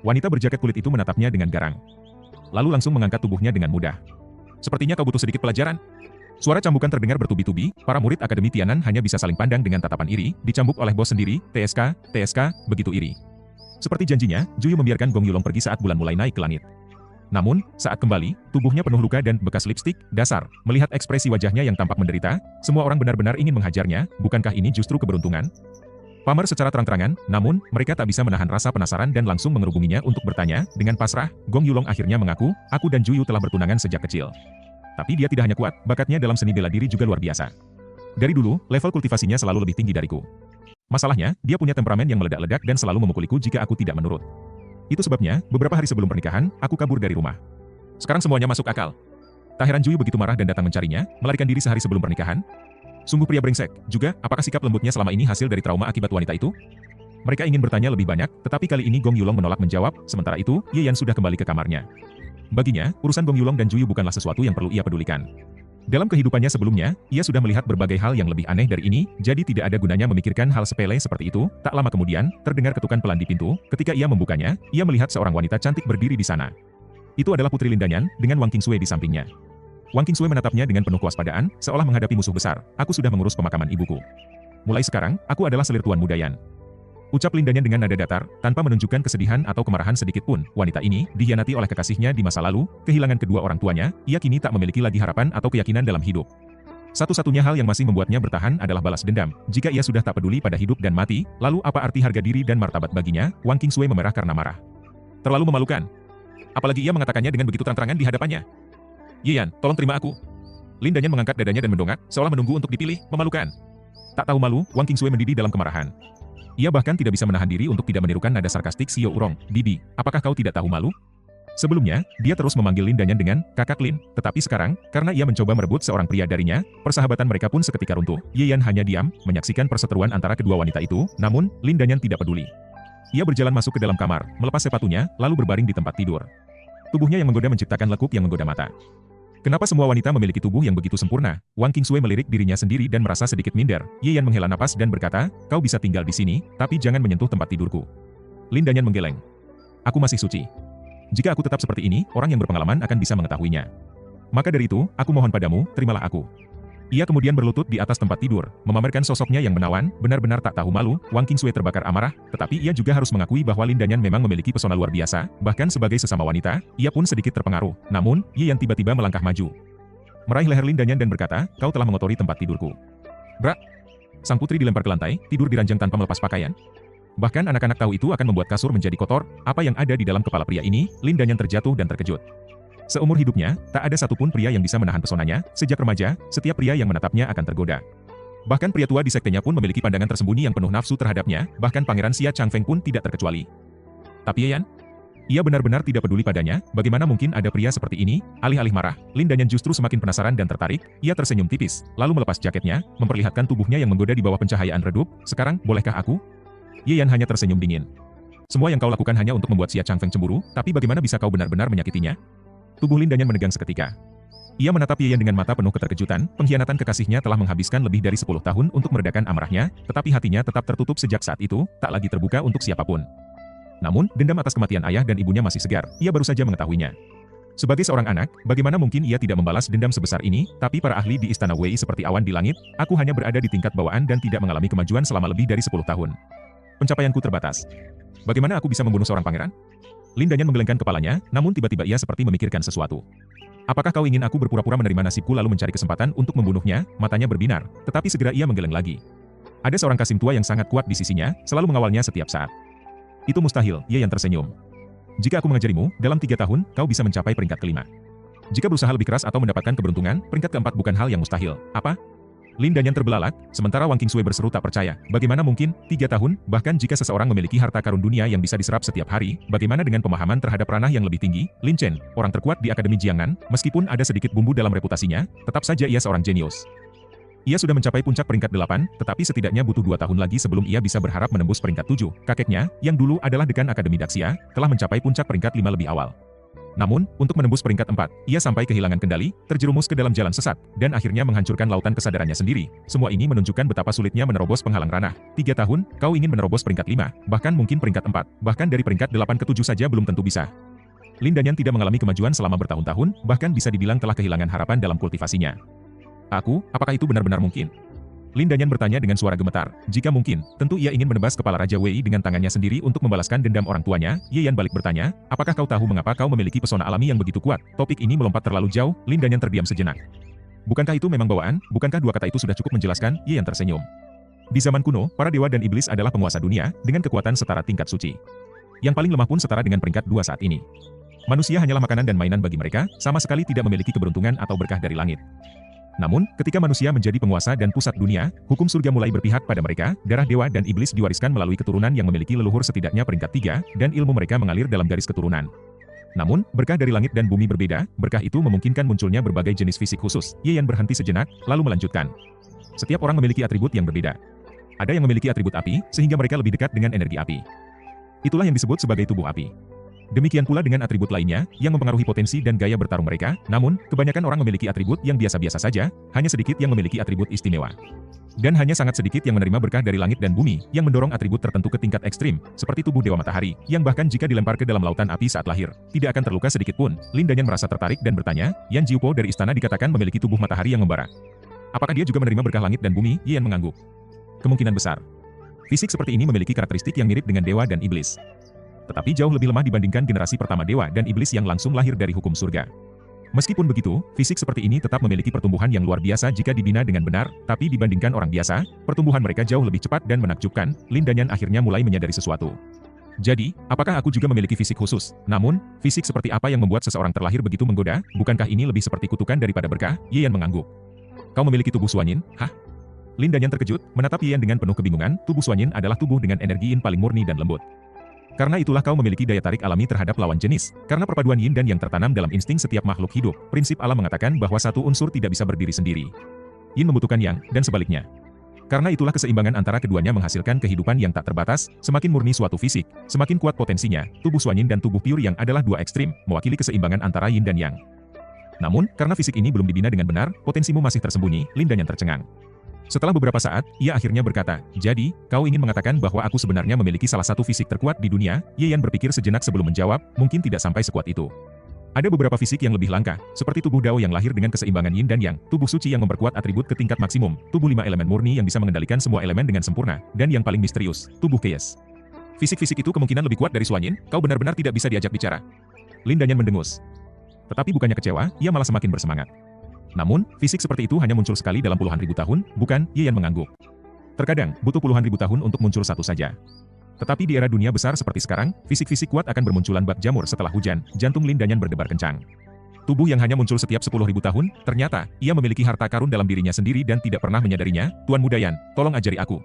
S1: Wanita berjaket kulit itu menatapnya dengan garang. Lalu langsung mengangkat tubuhnya dengan mudah. Sepertinya kau butuh sedikit pelajaran. Suara cambukan terdengar bertubi-tubi, para murid Akademi Tianan hanya bisa saling pandang dengan tatapan iri, dicambuk oleh bos sendiri, TSK, TSK, begitu iri. Seperti janjinya, Juyu membiarkan Gong Yulong pergi saat bulan mulai naik ke langit. Namun, saat kembali, tubuhnya penuh luka dan bekas lipstik, dasar. Melihat ekspresi wajahnya yang tampak menderita, semua orang benar-benar ingin menghajarnya, bukankah ini justru keberuntungan? Pamer secara terang-terangan, namun, mereka tak bisa menahan rasa penasaran dan langsung mengerubunginya untuk bertanya, dengan pasrah, Gong Yulong akhirnya mengaku, aku dan Juyu telah bertunangan sejak kecil. Tapi dia tidak hanya kuat, bakatnya dalam seni bela diri juga luar biasa. Dari dulu, level kultivasinya selalu lebih tinggi dariku. Masalahnya, dia punya temperamen yang meledak-ledak dan selalu memukuliku jika aku tidak menurut. Itu sebabnya, beberapa hari sebelum pernikahan, aku kabur dari rumah. Sekarang semuanya masuk akal. Tak heran Juyu begitu marah dan datang mencarinya, melarikan diri sehari sebelum pernikahan. Sungguh pria brengsek. Juga, apakah sikap lembutnya selama ini hasil dari trauma akibat wanita itu? Mereka ingin bertanya lebih banyak, tetapi kali ini Gong Yulong menolak menjawab, sementara itu, Ye Yan sudah kembali ke kamarnya. Baginya, urusan Gong Yulong dan Juyu bukanlah sesuatu yang perlu ia pedulikan. Dalam kehidupannya sebelumnya, ia sudah melihat berbagai hal yang lebih aneh dari ini, jadi tidak ada gunanya memikirkan hal sepele seperti itu. Tak lama kemudian, terdengar ketukan pelan di pintu. Ketika ia membukanya, ia melihat seorang wanita cantik berdiri di sana. Itu adalah Putri Lindanyan, dengan Wang Qingsui di sampingnya. Wang Qingsui menatapnya dengan penuh kewaspadaan, seolah menghadapi musuh besar. Aku sudah mengurus pemakaman ibuku. Mulai sekarang, aku adalah selir Tuan Muda Yan. Ucap Lindanyan dengan nada datar, tanpa menunjukkan kesedihan atau kemarahan sedikit pun. Wanita ini, dikhianati oleh kekasihnya di masa lalu, kehilangan kedua orang tuanya, ia kini tak memiliki lagi harapan atau keyakinan dalam hidup. Satu-satunya hal yang masih membuatnya bertahan adalah balas dendam. Jika ia sudah tak peduli pada hidup dan mati, lalu apa arti harga diri dan martabat baginya? Wang Qingsui memerah karena marah. Terlalu memalukan. Apalagi ia mengatakannya dengan begitu terang-terangan di hadapannya. Ye Yan, tolong terima aku. Lindanyan mengangkat dadanya dan mendongak, seolah menunggu untuk dipilih, memalukan. Tak tahu malu, Wang Qingsui mendidih dalam kemarahan. Ia bahkan tidak bisa menahan diri untuk tidak menirukan nada sarkastik Xiao Urong. Bibi, apakah kau tidak tahu malu? Sebelumnya, dia terus memanggil Lindanyan dengan kakak Lin. Tetapi sekarang, karena ia mencoba merebut seorang pria darinya, persahabatan mereka pun seketika runtuh. Ye Yan hanya diam, menyaksikan perseteruan antara kedua wanita itu, namun, Lindanyan tidak peduli. Ia berjalan masuk ke dalam kamar, melepas sepatunya, lalu berbaring di tempat tidur. Tubuhnya yang menggoda menciptakan lekuk yang menggoda mata. Kenapa semua wanita memiliki tubuh yang begitu sempurna? Wang Qingsui melirik dirinya sendiri dan merasa sedikit minder. Ye Yan menghela napas dan berkata, kau bisa tinggal di sini, tapi jangan menyentuh tempat tidurku. Lindanyan menggeleng. Aku masih suci. Jika aku tetap seperti ini, orang yang berpengalaman akan bisa mengetahuinya. Maka dari itu, aku mohon padamu, terimalah aku. Ia kemudian berlutut di atas tempat tidur, memamerkan sosoknya yang menawan, benar-benar tak tahu malu. Wang Qingsui terbakar amarah, tetapi ia juga harus mengakui bahwa Lin Danyan memang memiliki pesona luar biasa, bahkan sebagai sesama wanita, ia pun sedikit terpengaruh. Namun, Ye Yan tiba-tiba melangkah maju, meraih leher Lin Danyan dan berkata, "Kau telah mengotori tempat tidurku." Brak! Sang putri dilempar ke lantai, tidur di ranjang tanpa melepas pakaian. Bahkan anak-anak tahu itu akan membuat kasur menjadi kotor. Apa yang ada di dalam kepala pria ini? Lin Danyan terjatuh dan terkejut. Seumur hidupnya, tak ada satupun pria yang bisa menahan pesonanya. Sejak remaja, setiap pria yang menatapnya akan tergoda. Bahkan pria tua di sektenya pun memiliki pandangan tersembunyi yang penuh nafsu terhadapnya, bahkan Pangeran Xia Changfeng pun tidak terkecuali. Tapi Ye Yan? Ia benar-benar tidak peduli padanya. Bagaimana mungkin ada pria seperti ini? Alih-alih marah, Lin Danyan justru semakin penasaran dan tertarik. Ia tersenyum tipis, lalu melepas jaketnya, memperlihatkan tubuhnya yang menggoda di bawah pencahayaan redup. "Sekarang, bolehkah aku?" Ye Yan hanya tersenyum dingin. "Semua yang kau lakukan hanya untuk membuat Xia Changfeng cemburu, tapi bagaimana bisa kau benar-benar menyakitinya?" Tubuh Lin Danyan menegang seketika. Ia menatap Ye Yan dengan mata penuh keterkejutan. Pengkhianatan kekasihnya telah menghabiskan lebih dari 10 tahun untuk meredakan amarahnya, tetapi hatinya tetap tertutup sejak saat itu, tak lagi terbuka untuk siapapun. Namun, dendam atas kematian ayah dan ibunya masih segar. Ia baru saja mengetahuinya. Sebagai seorang anak, bagaimana mungkin ia tidak membalas dendam sebesar ini? Tapi para ahli di Istana Wei seperti awan di langit. Aku hanya berada di tingkat bawaan dan tidak mengalami kemajuan selama lebih dari 10 tahun. Pencapaianku terbatas. Bagaimana aku bisa membunuh seorang pangeran? Lin Danyan menggelengkan kepalanya, namun tiba-tiba ia seperti memikirkan sesuatu. "Apakah kau ingin aku berpura-pura menerima nasibku lalu mencari kesempatan untuk membunuhnya?" Matanya berbinar, tetapi segera ia menggeleng lagi. Ada seorang kasim tua yang sangat kuat di sisinya, selalu mengawalnya setiap saat. "Itu mustahil," Ye Yan tersenyum. "Jika aku mengajarimu, dalam 3 tahun, kau bisa mencapai peringkat kelima. Jika berusaha lebih keras atau mendapatkan keberuntungan, peringkat keempat bukan hal yang mustahil." "Apa?" Lin Danyan terbelalak, sementara Wang Qingsui berseru tak percaya. "Bagaimana mungkin? 3 tahun? Bahkan jika seseorang memiliki harta karun dunia yang bisa diserap setiap hari, bagaimana dengan pemahaman terhadap ranah yang lebih tinggi?" Lin Chen, orang terkuat di Akademi Jiangnan, meskipun ada sedikit bumbu dalam reputasinya, tetap saja ia seorang jenius. Ia sudah mencapai puncak peringkat 8, tetapi setidaknya butuh 2 tahun lagi sebelum ia bisa berharap menembus peringkat 7. Kakeknya, yang dulu adalah dekan Akademi Daxia, telah mencapai puncak peringkat 5 lebih awal. Namun, untuk menembus peringkat 4, ia sampai kehilangan kendali, terjerumus ke dalam jalan sesat, dan akhirnya menghancurkan lautan kesadarannya sendiri. Semua ini menunjukkan betapa sulitnya menerobos penghalang ranah. 3 tahun, kau ingin menerobos peringkat 5, bahkan mungkin peringkat 4, bahkan dari peringkat 8 ke 7 saja belum tentu bisa. Lin Danyan tidak mengalami kemajuan selama bertahun-tahun, bahkan bisa dibilang telah kehilangan harapan dalam kultivasinya. Apakah itu benar-benar mungkin? Lin Danyan bertanya dengan suara gemetar. Jika mungkin, tentu ia ingin menebas kepala Raja Wei dengan tangannya sendiri untuk membalaskan dendam orang tuanya. Ye Yan balik bertanya, "Apakah kau tahu mengapa kau memiliki pesona alami yang begitu kuat?" Topik ini melompat terlalu jauh. Lin Danyan terdiam sejenak. "Bukankah itu memang bawaan? Bukankah 2 kata itu sudah cukup menjelaskan?" Ye Yan tersenyum. "Di zaman kuno, para dewa dan iblis adalah penguasa dunia, dengan kekuatan setara tingkat suci. Yang paling lemah pun setara dengan peringkat 2 saat ini. Manusia hanyalah makanan dan mainan bagi mereka, sama sekali tidak memiliki keberuntungan atau berkah dari langit. Namun, ketika manusia menjadi penguasa dan pusat dunia, hukum surga mulai berpihak pada mereka, darah dewa dan iblis diwariskan melalui keturunan yang memiliki leluhur setidaknya peringkat 3, dan ilmu mereka mengalir dalam garis keturunan. Namun, berkah dari langit dan bumi berbeda, berkah itu memungkinkan munculnya berbagai jenis fisik khusus." Ye Yan berhenti sejenak, lalu melanjutkan. "Setiap orang memiliki atribut yang berbeda. Ada yang memiliki atribut api, sehingga mereka lebih dekat dengan energi api. Itulah yang disebut sebagai tubuh api. Demikian pula dengan atribut lainnya, yang mempengaruhi potensi dan gaya bertarung mereka. Namun, kebanyakan orang memiliki atribut yang biasa-biasa saja, hanya sedikit yang memiliki atribut istimewa. Dan hanya sangat sedikit yang menerima berkah dari langit dan bumi, yang mendorong atribut tertentu ke tingkat ekstrim, seperti tubuh Dewa Matahari, yang bahkan jika dilempar ke dalam lautan api saat lahir, tidak akan terluka sedikit pun." Lin Danyan merasa tertarik dan bertanya, "Yan Jiupo dari istana dikatakan memiliki tubuh matahari yang membara. Apakah dia juga menerima berkah langit dan bumi?" Ye Yan mengangguk. "Kemungkinan besar. Fisik seperti ini memiliki karakteristik yang mirip dengan dewa dan iblis. Tetapi jauh lebih lemah dibandingkan generasi pertama dewa dan iblis yang langsung lahir dari hukum surga. Meskipun begitu, fisik seperti ini tetap memiliki pertumbuhan yang luar biasa jika dibina dengan benar, tapi dibandingkan orang biasa, pertumbuhan mereka jauh lebih cepat dan menakjubkan." Lin Danyan akhirnya mulai menyadari sesuatu. "Jadi, apakah aku juga memiliki fisik khusus? Namun, fisik seperti apa yang membuat seseorang terlahir begitu menggoda? Bukankah ini lebih seperti kutukan daripada berkah?" Ye Yan mengangguk. "Kau memiliki tubuh Suanyin? Hah?" Lin Danyan terkejut, menatap Ye Yan dengan penuh kebingungan. "Tubuh Suanyin adalah tubuh dengan energi yin paling murni dan lembut. Karena itulah kau memiliki daya tarik alami terhadap lawan jenis. Karena perpaduan yin dan yang tertanam dalam insting setiap makhluk hidup, prinsip alam mengatakan bahwa satu unsur tidak bisa berdiri sendiri. Yin membutuhkan yang, dan sebaliknya. Karena itulah keseimbangan antara keduanya menghasilkan kehidupan yang tak terbatas. Semakin murni suatu fisik, semakin kuat potensinya. Tubuh Suanyin dan tubuh Pure yang adalah dua ekstrim, mewakili keseimbangan antara yin dan yang. Namun, karena fisik ini belum dibina dengan benar, potensimu masih tersembunyi." Lin Danyan tercengang. Setelah beberapa saat, ia akhirnya berkata, "Jadi, kau ingin mengatakan bahwa aku sebenarnya memiliki salah satu fisik terkuat di dunia?" Ye Yan berpikir sejenak sebelum menjawab, "Mungkin tidak sampai sekuat itu. Ada beberapa fisik yang lebih langka, seperti tubuh Dao yang lahir dengan keseimbangan Yin dan Yang, tubuh suci yang memperkuat atribut ke tingkat maksimum, tubuh 5 elemen murni yang bisa mengendalikan semua elemen dengan sempurna, dan yang paling misterius, tubuh Chaos. Fisik-fisik itu kemungkinan lebih kuat dari Xuan Yin, kau benar-benar tidak bisa diajak bicara. Lin Danyan mendengus. Tetapi bukannya kecewa, ia malah semakin bersemangat. Namun, fisik seperti itu hanya muncul sekali dalam puluhan ribu tahun, bukan? Ye Yan mengangguk. Terkadang, butuh puluhan ribu tahun untuk muncul satu saja. Tetapi di era dunia besar seperti sekarang, fisik-fisik kuat akan bermunculan bak jamur setelah hujan, jantung Lin Danyan berdebar kencang. Tubuh yang hanya muncul setiap 10.000 tahun, ternyata, ia memiliki harta karun dalam dirinya sendiri dan tidak pernah menyadarinya. Tuan Muda Yan, tolong ajari aku.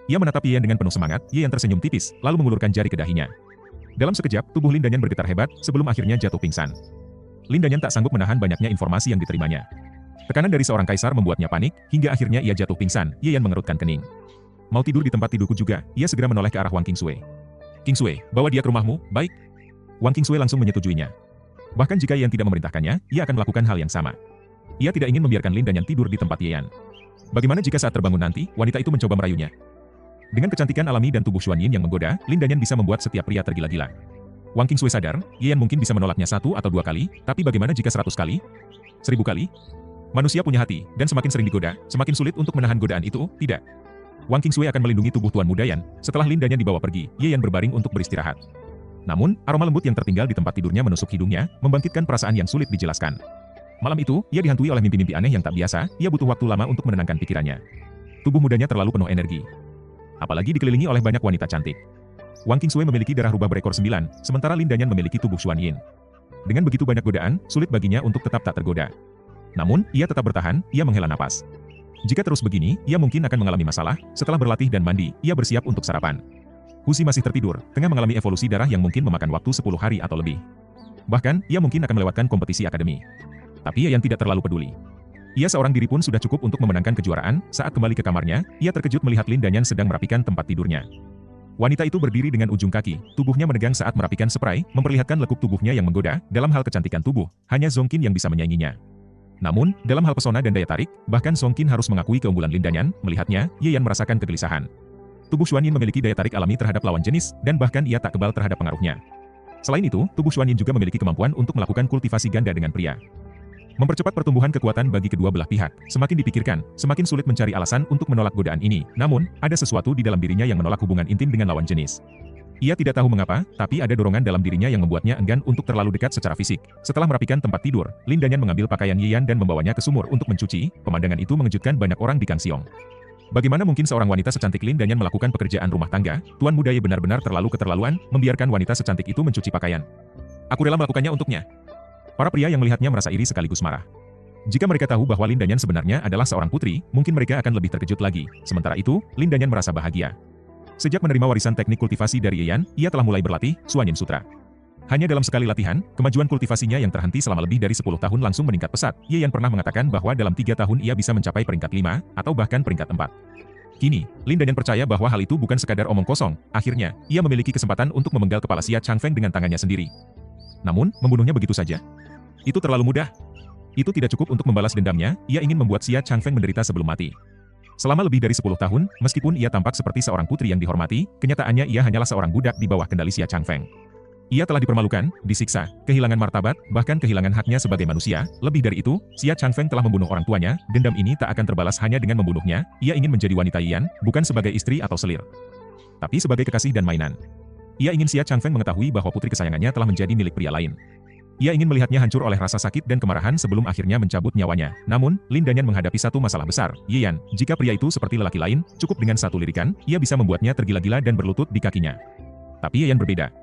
S1: Ia menatap Ye Yan dengan penuh semangat, Ye Yan tersenyum tipis, lalu mengulurkan jari ke dahinya. Dalam sekejap, tubuh Lin Danyan bergetar hebat, sebelum akhirnya jatuh pingsan. Lin Danyan tak sanggup menahan banyaknya informasi yang diterimanya. Tekanan dari seorang kaisar membuatnya panik, hingga akhirnya ia jatuh pingsan. Ye Yan mengerutkan kening. Mau tidur di tempat tidurku juga, ia segera menoleh ke arah Wang Qingsui. Qingsui, bawa dia ke rumahmu, baik? Wang Qingsui langsung menyetujuinya. Bahkan jika Ye Yan tidak memerintahkannya, ia akan melakukan hal yang sama. Ia tidak ingin membiarkan Lin Danyan tidur di tempat Ye Yan. Bagaimana jika saat terbangun nanti, wanita itu mencoba merayunya? Dengan kecantikan alami dan tubuh Xuan Yin yang menggoda, Lin Danyan bisa membuat setiap pria tergila-gila. Wang Qingsui sadar, Ye Yan mungkin bisa menolaknya 1 atau 2 kali, tapi bagaimana jika 100 kali? 1000 kali? Manusia punya hati, dan semakin sering digoda, semakin sulit untuk menahan godaan itu, tidak? Wang Qingsui akan melindungi tubuh Tuan Muda Yan. Setelah Lin Danyan dibawa pergi, Ye Yan berbaring untuk beristirahat. Namun, aroma lembut yang tertinggal di tempat tidurnya menusuk hidungnya, membangkitkan perasaan yang sulit dijelaskan. Malam itu, ia dihantui oleh mimpi-mimpi aneh yang tak biasa, ia butuh waktu lama untuk menenangkan pikirannya. Tubuh mudanya terlalu penuh energi. Apalagi dikelilingi oleh banyak wanita cantik. Wang Qingsui memiliki darah rubah berekor 9, sementara Lin Danyan memiliki tubuh Xuan Yin. Dengan begitu banyak godaan, sulit baginya untuk tetap tak tergoda. Namun, ia tetap bertahan, ia menghela napas. Jika terus begini, ia mungkin akan mengalami masalah. Setelah berlatih dan mandi, ia bersiap untuk sarapan. Husi masih tertidur, tengah mengalami evolusi darah yang mungkin memakan waktu 10 hari atau lebih. Bahkan, ia mungkin akan melewatkan kompetisi akademi. Tapi Ye Yan tidak terlalu peduli. Ia seorang diri pun sudah cukup untuk memenangkan kejuaraan. Saat kembali ke kamarnya, ia terkejut melihat Lin Danyan sedang merapikan tempat tidurnya. Wanita itu berdiri dengan ujung kaki, tubuhnya menegang saat merapikan spray, memperlihatkan lekuk tubuhnya yang menggoda. Dalam hal kecantikan tubuh, hanya Zongqin yang bisa menyainginya. Namun, dalam hal pesona dan daya tarik, bahkan Zongqin harus mengakui keunggulan Lin Danyan. Melihatnya, Ye Yan merasakan kegelisahan. Tubuh Xuan Yin memiliki daya tarik alami terhadap lawan jenis, dan bahkan ia tak kebal terhadap pengaruhnya. Selain itu, tubuh Xuan Yin juga memiliki kemampuan untuk melakukan kultivasi ganda dengan pria. Mempercepat pertumbuhan kekuatan bagi kedua belah pihak. Semakin dipikirkan, semakin sulit mencari alasan untuk menolak godaan ini. Namun, ada sesuatu di dalam dirinya yang menolak hubungan intim dengan lawan jenis. Ia tidak tahu mengapa, tapi ada dorongan dalam dirinya yang membuatnya enggan untuk terlalu dekat secara fisik. Setelah merapikan tempat tidur, Lin Danyan mengambil pakaian Ye Yan dan membawanya ke sumur untuk mencuci. Pemandangan itu mengejutkan banyak orang di Kangxiong. Bagaimana mungkin seorang wanita secantik Lin Danyan melakukan pekerjaan rumah tangga? Tuan Muda Ye benar-benar terlalu keterlaluan, membiarkan wanita secantik itu mencuci pakaian. Aku rela melakukannya untuknya. Para pria yang melihatnya merasa iri sekaligus marah. Jika mereka tahu bahwa Lin Danyan sebenarnya adalah seorang putri, mungkin mereka akan lebih terkejut lagi. Sementara itu, Lin Danyan merasa bahagia. Sejak menerima warisan teknik kultivasi dari Ye Yan, ia telah mulai berlatih Xuan Yin Sutra. Hanya dalam sekali latihan, kemajuan kultivasinya yang terhenti selama lebih dari 10 tahun langsung meningkat pesat. Ye Yan pernah mengatakan bahwa dalam 3 tahun ia bisa mencapai peringkat 5, atau bahkan peringkat 4. Kini, Lin Danyan percaya bahwa hal itu bukan sekadar omong kosong. Akhirnya, ia memiliki kesempatan untuk memenggal kepala Xia Changfeng dengan tangannya sendiri. Namun, membunuhnya begitu saja. Itu terlalu mudah. Itu tidak cukup untuk membalas dendamnya, ia ingin membuat Xia Changfeng menderita sebelum mati. Selama lebih dari 10 tahun, meskipun ia tampak seperti seorang putri yang dihormati, kenyataannya ia hanyalah seorang budak di bawah kendali Xia Changfeng. Ia telah dipermalukan, disiksa, kehilangan martabat, bahkan kehilangan haknya sebagai manusia. Lebih dari itu, Xia Changfeng telah membunuh orang tuanya. Dendam ini tak akan terbalas hanya dengan membunuhnya. Ia ingin menjadi wanita Ye Yan, bukan sebagai istri atau selir, tapi sebagai kekasih dan mainan. Ia ingin Xia Changfeng mengetahui bahwa putri kesayangannya telah menjadi milik pria lain. Ia ingin melihatnya hancur oleh rasa sakit dan kemarahan sebelum akhirnya mencabut nyawanya. Namun, Lin Danyan menghadapi satu masalah besar. Ye Yan, jika pria itu seperti lelaki lain, cukup dengan satu lirikan, ia bisa membuatnya tergila-gila dan berlutut di kakinya. Tapi Ye Yan berbeda.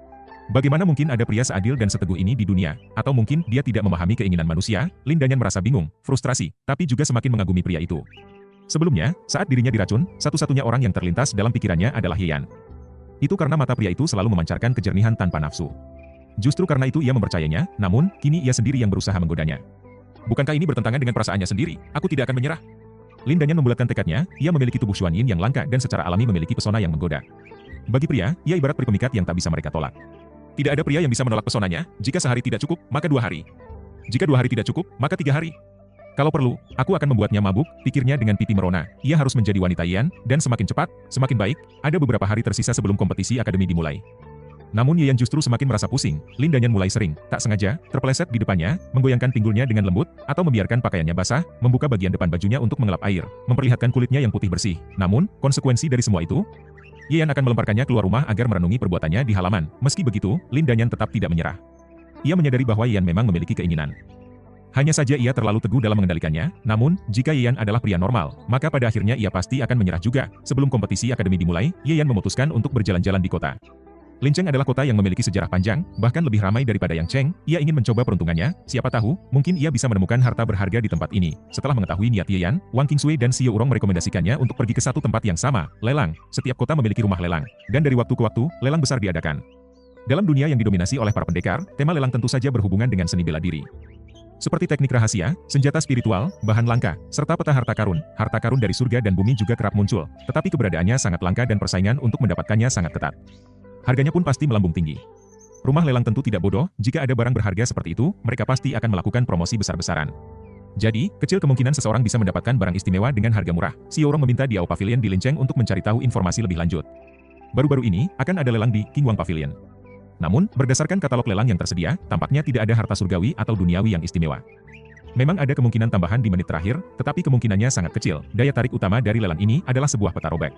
S1: Bagaimana mungkin ada pria seadil dan seteguh ini di dunia? Atau mungkin dia tidak memahami keinginan manusia? Lin Danyan merasa bingung, frustrasi, tapi juga semakin mengagumi pria itu. Sebelumnya, saat dirinya diracun, satu-satunya orang yang terlintas dalam pikirannya adalah Ye Yan. Itu karena mata pria itu selalu memancarkan kejernihan tanpa nafsu. Justru karena itu ia mempercayainya, namun, kini ia sendiri yang berusaha menggodanya. Bukankah ini bertentangan dengan perasaannya sendiri? Aku tidak akan menyerah. Lin Danyan membulatkan tekadnya, ia memiliki tubuh Xuan Yin yang langka dan secara alami memiliki pesona yang menggoda. Bagi pria, ia ibarat peri pemikat yang tak bisa mereka tolak. Tidak ada pria yang bisa menolak pesonanya. Jika sehari tidak cukup, maka 2 hari. Jika 2 hari tidak cukup, maka 3 hari. Kalau perlu, aku akan membuatnya mabuk, pikirnya dengan pipi merona. Ia harus menjadi wanita Yan, dan semakin cepat, semakin baik. Ada beberapa hari tersisa sebelum kompetisi akademi dimulai. Namun Ye Yan justru semakin merasa pusing. Lin Danyan mulai sering, tak sengaja, terpeleset di depannya, menggoyangkan pinggulnya dengan lembut, atau membiarkan pakaiannya basah, membuka bagian depan bajunya untuk mengelap air, memperlihatkan kulitnya yang putih bersih. Namun, konsekuensi dari semua itu, Ye Yan akan melemparkannya keluar rumah agar merenungi perbuatannya di halaman. Meski begitu, Lin Danyan tetap tidak menyerah. Ia menyadari bahwa Ye Yan memang memiliki keinginan. Hanya saja ia terlalu teguh dalam mengendalikannya, namun, jika Ye Yan adalah pria normal, maka pada akhirnya ia pasti akan menyerah juga. Sebelum kompetisi akademi dimulai, Ye Yan memutuskan untuk berjalan-jalan di kota. Lincheng adalah kota yang memiliki sejarah panjang, bahkan lebih ramai daripada Yangcheng. Ia ingin mencoba peruntungannya, siapa tahu, mungkin ia bisa menemukan harta berharga di tempat ini. Setelah mengetahui niat Ye Yan, Wang Qingsui dan Xiao Urong merekomendasikannya untuk pergi ke satu tempat yang sama, lelang. Setiap kota memiliki rumah lelang, dan dari waktu ke waktu, lelang besar diadakan. Dalam dunia yang didominasi oleh para pendekar, tema lelang tentu saja berhubungan dengan seni bela diri. Seperti teknik rahasia, senjata spiritual, bahan langka, serta peta harta karun dari surga dan bumi juga kerap muncul, tetapi keberadaannya sangat langka dan persaingan untuk mendapatkannya sangat ketat. Harganya pun pasti melambung tinggi. Rumah lelang tentu tidak bodoh, jika ada barang berharga seperti itu, mereka pasti akan melakukan promosi besar-besaran. Jadi, kecil kemungkinan seseorang bisa mendapatkan barang istimewa dengan harga murah. Xiao Rong meminta Diao Pavilion di Lincheng untuk mencari tahu informasi lebih lanjut. Baru-baru ini, akan ada lelang di Qingwang Pavilion. Namun, berdasarkan katalog lelang yang tersedia, tampaknya tidak ada harta surgawi atau duniawi yang istimewa. Memang ada kemungkinan tambahan di menit terakhir, tetapi kemungkinannya sangat kecil. Daya tarik utama dari lelang ini adalah sebuah peta robek.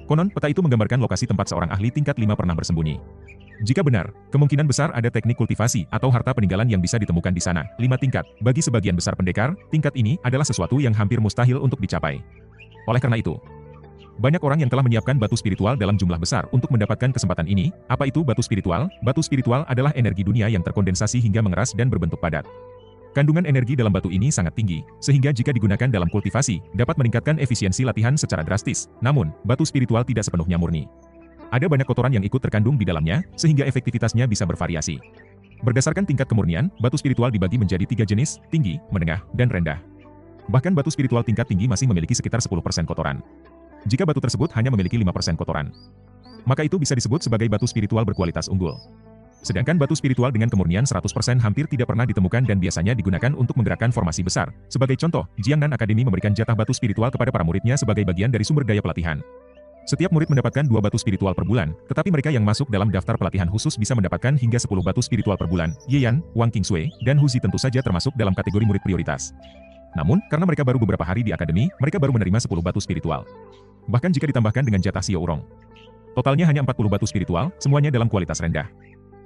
S1: Konon, peta itu menggambarkan lokasi tempat seorang ahli tingkat 5 pernah bersembunyi. Jika benar, kemungkinan besar ada teknik kultivasi atau harta peninggalan yang bisa ditemukan di sana. 5 tingkat. Bagi sebagian besar pendekar, tingkat ini adalah sesuatu yang hampir mustahil untuk dicapai. Oleh karena itu, banyak orang yang telah menyiapkan batu spiritual dalam jumlah besar untuk mendapatkan kesempatan ini. Apa itu batu spiritual? Batu spiritual adalah energi dunia yang terkondensasi hingga mengeras dan berbentuk padat. Kandungan energi dalam batu ini sangat tinggi, sehingga jika digunakan dalam kultivasi, dapat meningkatkan efisiensi latihan secara drastis. Namun, batu spiritual tidak sepenuhnya murni. Ada banyak kotoran yang ikut terkandung di dalamnya, sehingga efektivitasnya bisa bervariasi. Berdasarkan tingkat kemurnian, batu spiritual dibagi menjadi 3 jenis, tinggi, menengah, dan rendah. Bahkan batu spiritual tingkat tinggi masih memiliki sekitar 10% kotoran. Jika batu tersebut hanya memiliki 5% kotoran, maka itu bisa disebut sebagai batu spiritual berkualitas unggul. Sedangkan batu spiritual dengan kemurnian 100% hampir tidak pernah ditemukan dan biasanya digunakan untuk menggerakkan formasi besar. Sebagai contoh, Jiangnan Academy memberikan jatah batu spiritual kepada para muridnya sebagai bagian dari sumber daya pelatihan. Setiap murid mendapatkan 2 batu spiritual per bulan, tetapi mereka yang masuk dalam daftar pelatihan khusus bisa mendapatkan hingga 10 batu spiritual per bulan. Ye Yan, Wang Qingsui, dan Hu Zi tentu saja termasuk dalam kategori murid prioritas. Namun, karena mereka baru beberapa hari di akademi, mereka baru menerima 10 batu spiritual. Bahkan jika ditambahkan dengan jatah Xiao Urong, totalnya hanya 40 batu spiritual, semuanya dalam kualitas rendah.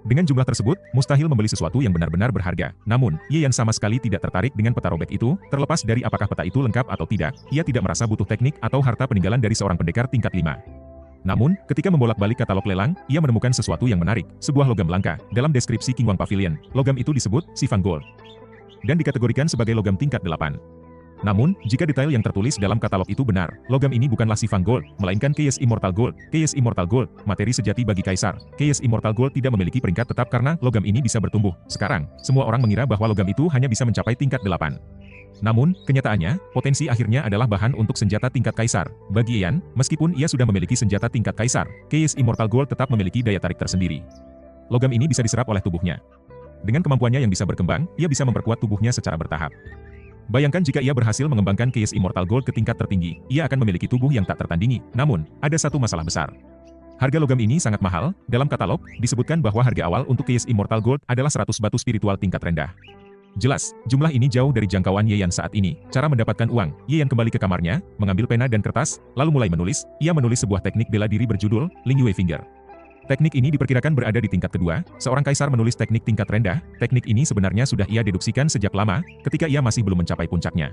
S1: Dengan jumlah tersebut, mustahil membeli sesuatu yang benar-benar berharga. Namun, Ye Yan sama sekali tidak tertarik dengan peta robek itu, terlepas dari apakah peta itu lengkap atau tidak, ia tidak merasa butuh teknik atau harta peninggalan dari seorang pendekar tingkat 5. Namun, ketika membolak-balik katalog lelang, ia menemukan sesuatu yang menarik, sebuah logam langka. Dalam deskripsi Qingwang Pavilion, logam itu disebut Sifang Gold dan dikategorikan sebagai logam tingkat 8. Namun, jika detail yang tertulis dalam katalog itu benar, logam ini bukanlah Sifang Gold, melainkan Chaos Immortal Gold. Chaos Immortal Gold, materi sejati bagi Kaisar. Chaos Immortal Gold tidak memiliki peringkat tetap karena logam ini bisa bertumbuh. Sekarang, semua orang mengira bahwa logam itu hanya bisa mencapai tingkat 8. Namun, kenyataannya, potensi akhirnya adalah bahan untuk senjata tingkat Kaisar. Bagi Yan, meskipun ia sudah memiliki senjata tingkat Kaisar, Chaos Immortal Gold tetap memiliki daya tarik tersendiri. Logam ini bisa diserap oleh tubuhnya. Dengan kemampuannya yang bisa berkembang, ia bisa memperkuat tubuhnya secara bertahap. Bayangkan jika ia berhasil mengembangkan Chaos Immortal Gold ke tingkat tertinggi, ia akan memiliki tubuh yang tak tertandingi. Namun, ada satu masalah besar. Harga logam ini sangat mahal. Dalam katalog, disebutkan bahwa harga awal untuk Chaos Immortal Gold adalah 100 batu spiritual tingkat rendah. Jelas, jumlah ini jauh dari jangkauan Ye Yan saat ini. Cara mendapatkan uang, Ye Yan kembali ke kamarnya, mengambil pena dan kertas, lalu mulai menulis. Ia menulis sebuah teknik bela diri berjudul Ling Yue Finger. Teknik ini diperkirakan berada di tingkat kedua. Seorang kaisar menulis teknik tingkat rendah. Teknik ini sebenarnya sudah ia deduksikan sejak lama, ketika ia masih belum mencapai puncaknya.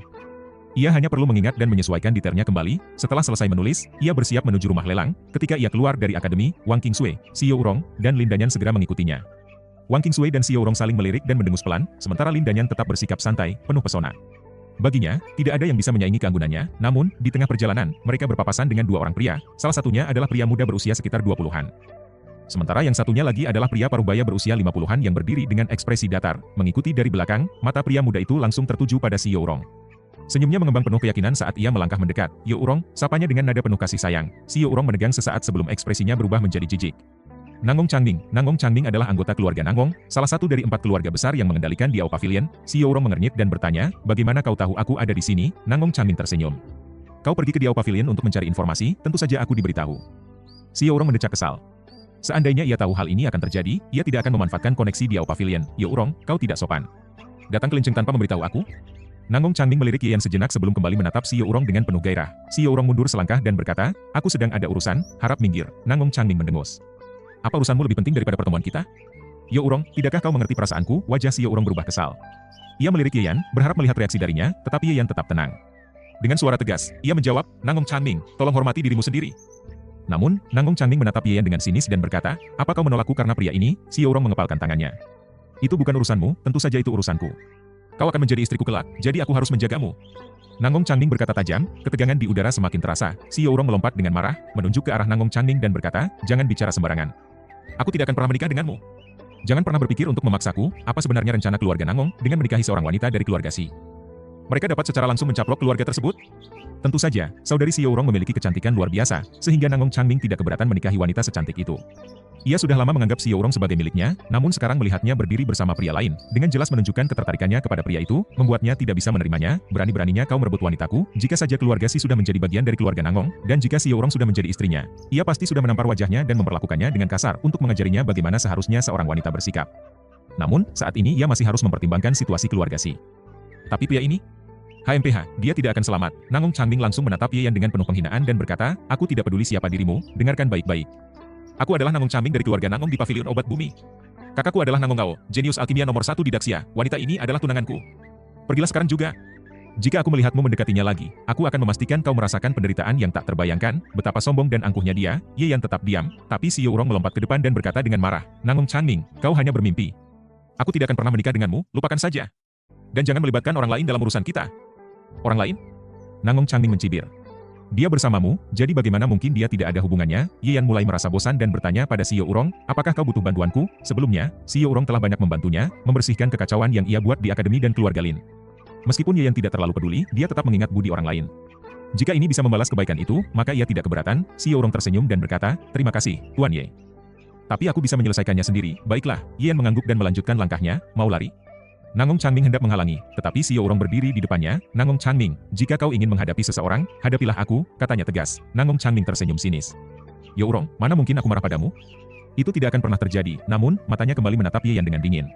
S1: Ia hanya perlu mengingat dan menyesuaikan detailnya kembali. Setelah selesai menulis, ia bersiap menuju rumah lelang. Ketika ia keluar dari akademi, Wang Qingsui, Xiao Urong, dan Lin Danyan segera mengikutinya. Wang Qingsui dan Xiao Urong saling melirik dan mendengus pelan, sementara Lin Danyan tetap bersikap santai, penuh pesona. Baginya, tidak ada yang bisa menyaingi keanggunannya. Namun, di tengah perjalanan, mereka berpapasan dengan 2 orang pria. Salah satunya adalah pria muda berusia sekitar 20-an. Sementara yang satunya lagi adalah pria parubaya berusia 50-an yang berdiri dengan ekspresi datar. Mengikuti dari belakang, mata pria muda itu langsung tertuju pada Xiao Urong. Senyumnya mengembang penuh keyakinan saat ia melangkah mendekat. "Yo Urong," sapanya dengan nada penuh kasih sayang. Xiao Urong menegang sesaat sebelum ekspresinya berubah menjadi jijik. Nangong Changming. Nangong Changming adalah anggota keluarga Nangong, salah satu dari 4 keluarga besar yang mengendalikan Diao Pavilion. Xiao Urong mengernyit dan bertanya, "Bagaimana kau tahu aku ada di sini?" Nangong Changming tersenyum. "Kau pergi ke Diao Pavilion untuk mencari informasi, tentu saja aku diberitahu." Xiao Urong mendecak kesal. Seandainya ia tahu hal ini akan terjadi, ia tidak akan memanfaatkan koneksi Diao Pavilion. Ye Urong, kau tidak sopan. Datang kelincing tanpa memberitahu aku? Nangong Changming melirik Ye Yan sejenak sebelum kembali menatap Si Ye Urong dengan penuh gairah. Si Ye Urong mundur selangkah dan berkata, aku sedang ada urusan, harap minggir. Nangong Changming mendengus. Apa urusanmu lebih penting daripada pertemuan kita? Ye Urong, tidakkah kau mengerti perasaanku? Wajah Si Ye Urong berubah kesal. Ia melirik Ye Yan, berharap melihat reaksi darinya, tetapi Ye Yan tetap tenang. Dengan suara tegas, ia menjawab, Nangong Changming, tolong hormati dirimu sendiri. Namun, Nangong Changming menatap Ye Yan dengan sinis dan berkata, apa kau menolakku karena pria ini? Si Ye Urong mengepalkan tangannya. Itu bukan urusanmu, tentu saja itu urusanku. Kau akan menjadi istriku kelak, jadi aku harus menjagamu. Nangong Changming berkata tajam, ketegangan di udara semakin terasa. Si Ye Urong melompat dengan marah, menunjuk ke arah Nangong Changming dan berkata, jangan bicara sembarangan. Aku tidak akan pernah menikah denganmu. Jangan pernah berpikir untuk memaksaku, apa sebenarnya rencana keluarga Nangong dengan menikahi seorang wanita dari keluarga Si. Mereka dapat secara langsung mencaplok keluarga tersebut? Tentu saja, saudari Si Ye Urong memiliki kecantikan luar biasa, sehingga Nangong Changming tidak keberatan menikahi wanita secantik itu. Ia sudah lama menganggap Si Ye Urong sebagai miliknya, namun sekarang melihatnya berdiri bersama pria lain, dengan jelas menunjukkan ketertarikannya kepada pria itu, membuatnya tidak bisa menerimanya. Berani-beraninya kau merebut wanitaku, jika saja keluarga Si sudah menjadi bagian dari keluarga Nangong, dan jika Si Ye Urong sudah menjadi istrinya, ia pasti sudah menampar wajahnya dan memperlakukannya dengan kasar untuk mengajarinya bagaimana seharusnya seorang wanita bersikap. Namun, saat ini ia masih harus mempertimbangkan situasi keluarga Si. Tapi pria ini? HMPH, dia tidak akan selamat. Nangong Changming langsung menatap Ye Yan dengan penuh penghinaan dan berkata, aku tidak peduli siapa dirimu, dengarkan baik-baik. Aku adalah Nangong Changming dari keluarga Nangong di Pavilion Obat Bumi. Kakakku adalah Nangong Gao, jenius alkimia nomor 1 di Daxia. Wanita ini adalah tunanganku. Pergilah sekarang juga. Jika aku melihatmu mendekatinya lagi, aku akan memastikan kau merasakan penderitaan yang tak terbayangkan. Betapa sombong dan angkuhnya dia. Ye Yan tetap diam, tapi Si Ye Urong melompat ke depan dan berkata dengan marah, Nangong Changming, kau hanya bermimpi. Aku tidak akan pernah menikah denganmu, lupakan saja. Dan jangan melibatkan orang lain dalam urusan kita. Orang lain? Nangong Changming mencibir. Dia bersamamu, jadi bagaimana mungkin dia tidak ada hubungannya? Ye Yan mulai merasa bosan dan bertanya pada Si Ye Urong, apakah kau butuh bantuanku? Sebelumnya, Si Ye Urong telah banyak membantunya, membersihkan kekacauan yang ia buat di akademi dan keluarga Lin. Meskipun Ye Yan tidak terlalu peduli, dia tetap mengingat budi orang lain. Jika ini bisa membalas kebaikan itu, maka ia tidak keberatan. Si Ye Urong tersenyum dan berkata, terima kasih, Tuan Ye. Tapi aku bisa menyelesaikannya sendiri. Baiklah, Ye Yan mengangguk dan melanjutkan langkahnya, mau lari? Nangong Changming hendak menghalangi, tetapi Si Ye Urong berdiri di depannya. Nangong Changming, jika kau ingin menghadapi seseorang, hadapilah aku, katanya tegas. Nangong Changming tersenyum sinis. Ye Urong, mana mungkin aku marah padamu? Itu tidak akan pernah terjadi, namun, matanya kembali menatap Ye Yan dengan dingin.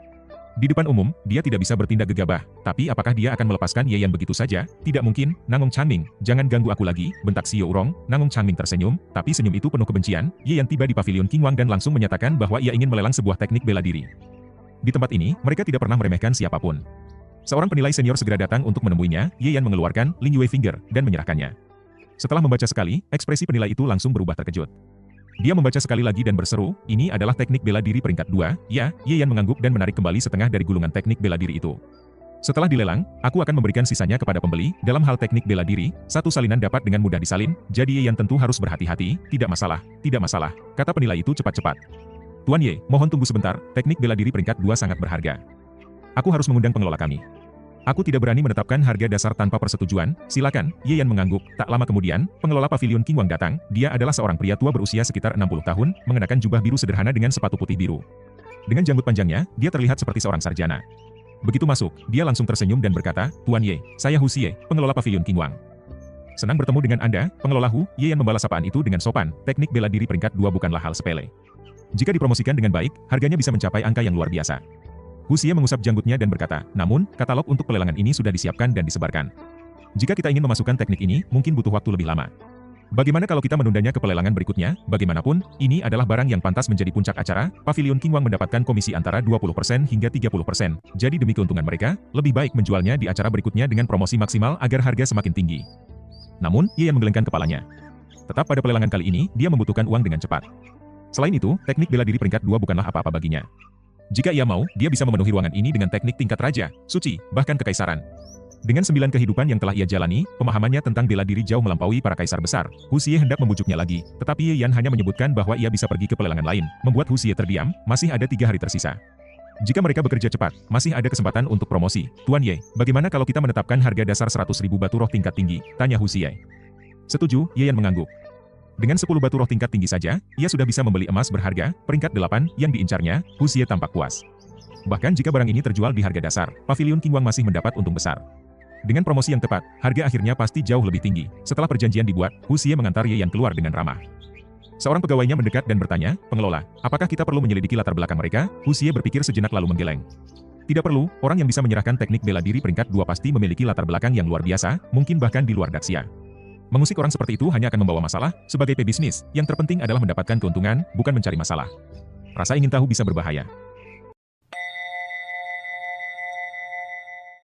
S1: Di depan umum, dia tidak bisa bertindak gegabah, tapi apakah dia akan melepaskan Ye Yan begitu saja? Tidak mungkin. Nangong Changming, jangan ganggu aku lagi, bentak Si Ye Urong. Nangong Changming tersenyum, tapi senyum itu penuh kebencian. Ye Yan tiba di Pavilion Qingwang dan langsung menyatakan bahwa ia ingin melelang sebuah teknik bela diri. Di tempat ini, mereka tidak pernah meremehkan siapapun. Seorang penilai senior segera datang untuk menemuinya. Ye Yan mengeluarkan Lin Yue Finger dan menyerahkannya. Setelah membaca sekali, ekspresi penilai itu langsung berubah terkejut. Dia membaca sekali lagi dan berseru, ini adalah teknik bela diri peringkat 2, ya. Ye Yan mengangguk dan menarik kembali setengah dari gulungan teknik bela diri itu. Setelah dilelang, aku akan memberikan sisanya kepada pembeli. Dalam hal teknik bela diri, satu salinan dapat dengan mudah disalin, jadi Ye Yan tentu harus berhati-hati. Tidak masalah, kata penilai itu cepat-cepat. Tuan Ye, mohon tunggu sebentar, teknik bela diri peringkat 2 sangat berharga. Aku harus mengundang pengelola kami. Aku tidak berani menetapkan harga dasar tanpa persetujuan, silakan. Ye Yan mengangguk. Tak lama kemudian, pengelola Pavilion Qingwang datang. Dia adalah seorang pria tua berusia sekitar 60 tahun, mengenakan jubah biru sederhana dengan sepatu putih biru. Dengan janggut panjangnya, dia terlihat seperti seorang sarjana. Begitu masuk, dia langsung tersenyum dan berkata, Tuan Ye, saya Hu Xie, pengelola Pavilion Qingwang. Senang bertemu dengan Anda, pengelola Hu. Ye Yan membalas sapaan itu dengan sopan. Teknik bela diri peringkat 2 bukanlah hal sepele. Jika dipromosikan dengan baik, harganya bisa mencapai angka yang luar biasa. Hu Xie mengusap janggutnya dan berkata, namun, katalog untuk pelelangan ini sudah disiapkan dan disebarkan. Jika kita ingin memasukkan teknik ini, mungkin butuh waktu lebih lama. Bagaimana kalau kita menundanya ke pelelangan berikutnya? Bagaimanapun, ini adalah barang yang pantas menjadi puncak acara. Pavilion Qingwang mendapatkan komisi antara 20% hingga 30%. Jadi demi keuntungan mereka, lebih baik menjualnya di acara berikutnya dengan promosi maksimal agar harga semakin tinggi. Namun, Ye Yan menggelengkan kepalanya. Tetap pada pelelangan kali ini, dia membutuhkan uang dengan cepat. Selain itu, teknik bela diri peringkat 2 bukanlah apa-apa baginya. Jika ia mau, dia bisa memenuhi ruangan ini dengan teknik tingkat raja, suci, bahkan kekaisaran. Dengan 9 kehidupan yang telah ia jalani, pemahamannya tentang bela diri jauh melampaui para kaisar besar. Hu Xie hendak membujuknya lagi, tetapi Ye Yan hanya menyebutkan bahwa ia bisa pergi ke pelelangan lain, membuat Hu Xie terdiam. Masih ada 3 hari tersisa. Jika mereka bekerja cepat, masih ada kesempatan untuk promosi. Tuan Ye, bagaimana kalau kita menetapkan harga dasar 100.000 batu roh tingkat tinggi? Tanya Hu Xie. Setuju, Ye Yan mengangguk. Dengan 10 batu roh tingkat tinggi saja, ia sudah bisa membeli emas berharga, peringkat 8, yang diincarnya. Hu Xie tampak puas. Bahkan jika barang ini terjual di harga dasar, Pavilion Qingwang masih mendapat untung besar. Dengan promosi yang tepat, harga akhirnya pasti jauh lebih tinggi. Setelah perjanjian dibuat, Hu Xie mengantar Ye Yan keluar dengan ramah. Seorang pegawainya mendekat dan bertanya, "Pengelola, apakah kita perlu menyelidiki latar belakang mereka?" Husie berpikir sejenak lalu menggeleng. Tidak perlu, orang yang bisa menyerahkan teknik bela diri peringkat 2 pasti memiliki latar belakang yang luar biasa, mungkin bahkan di luar Daxia. Mengusik orang seperti itu hanya akan membawa masalah. Sebagai pebisnis, yang terpenting adalah mendapatkan keuntungan, bukan mencari masalah. Rasa ingin tahu bisa berbahaya.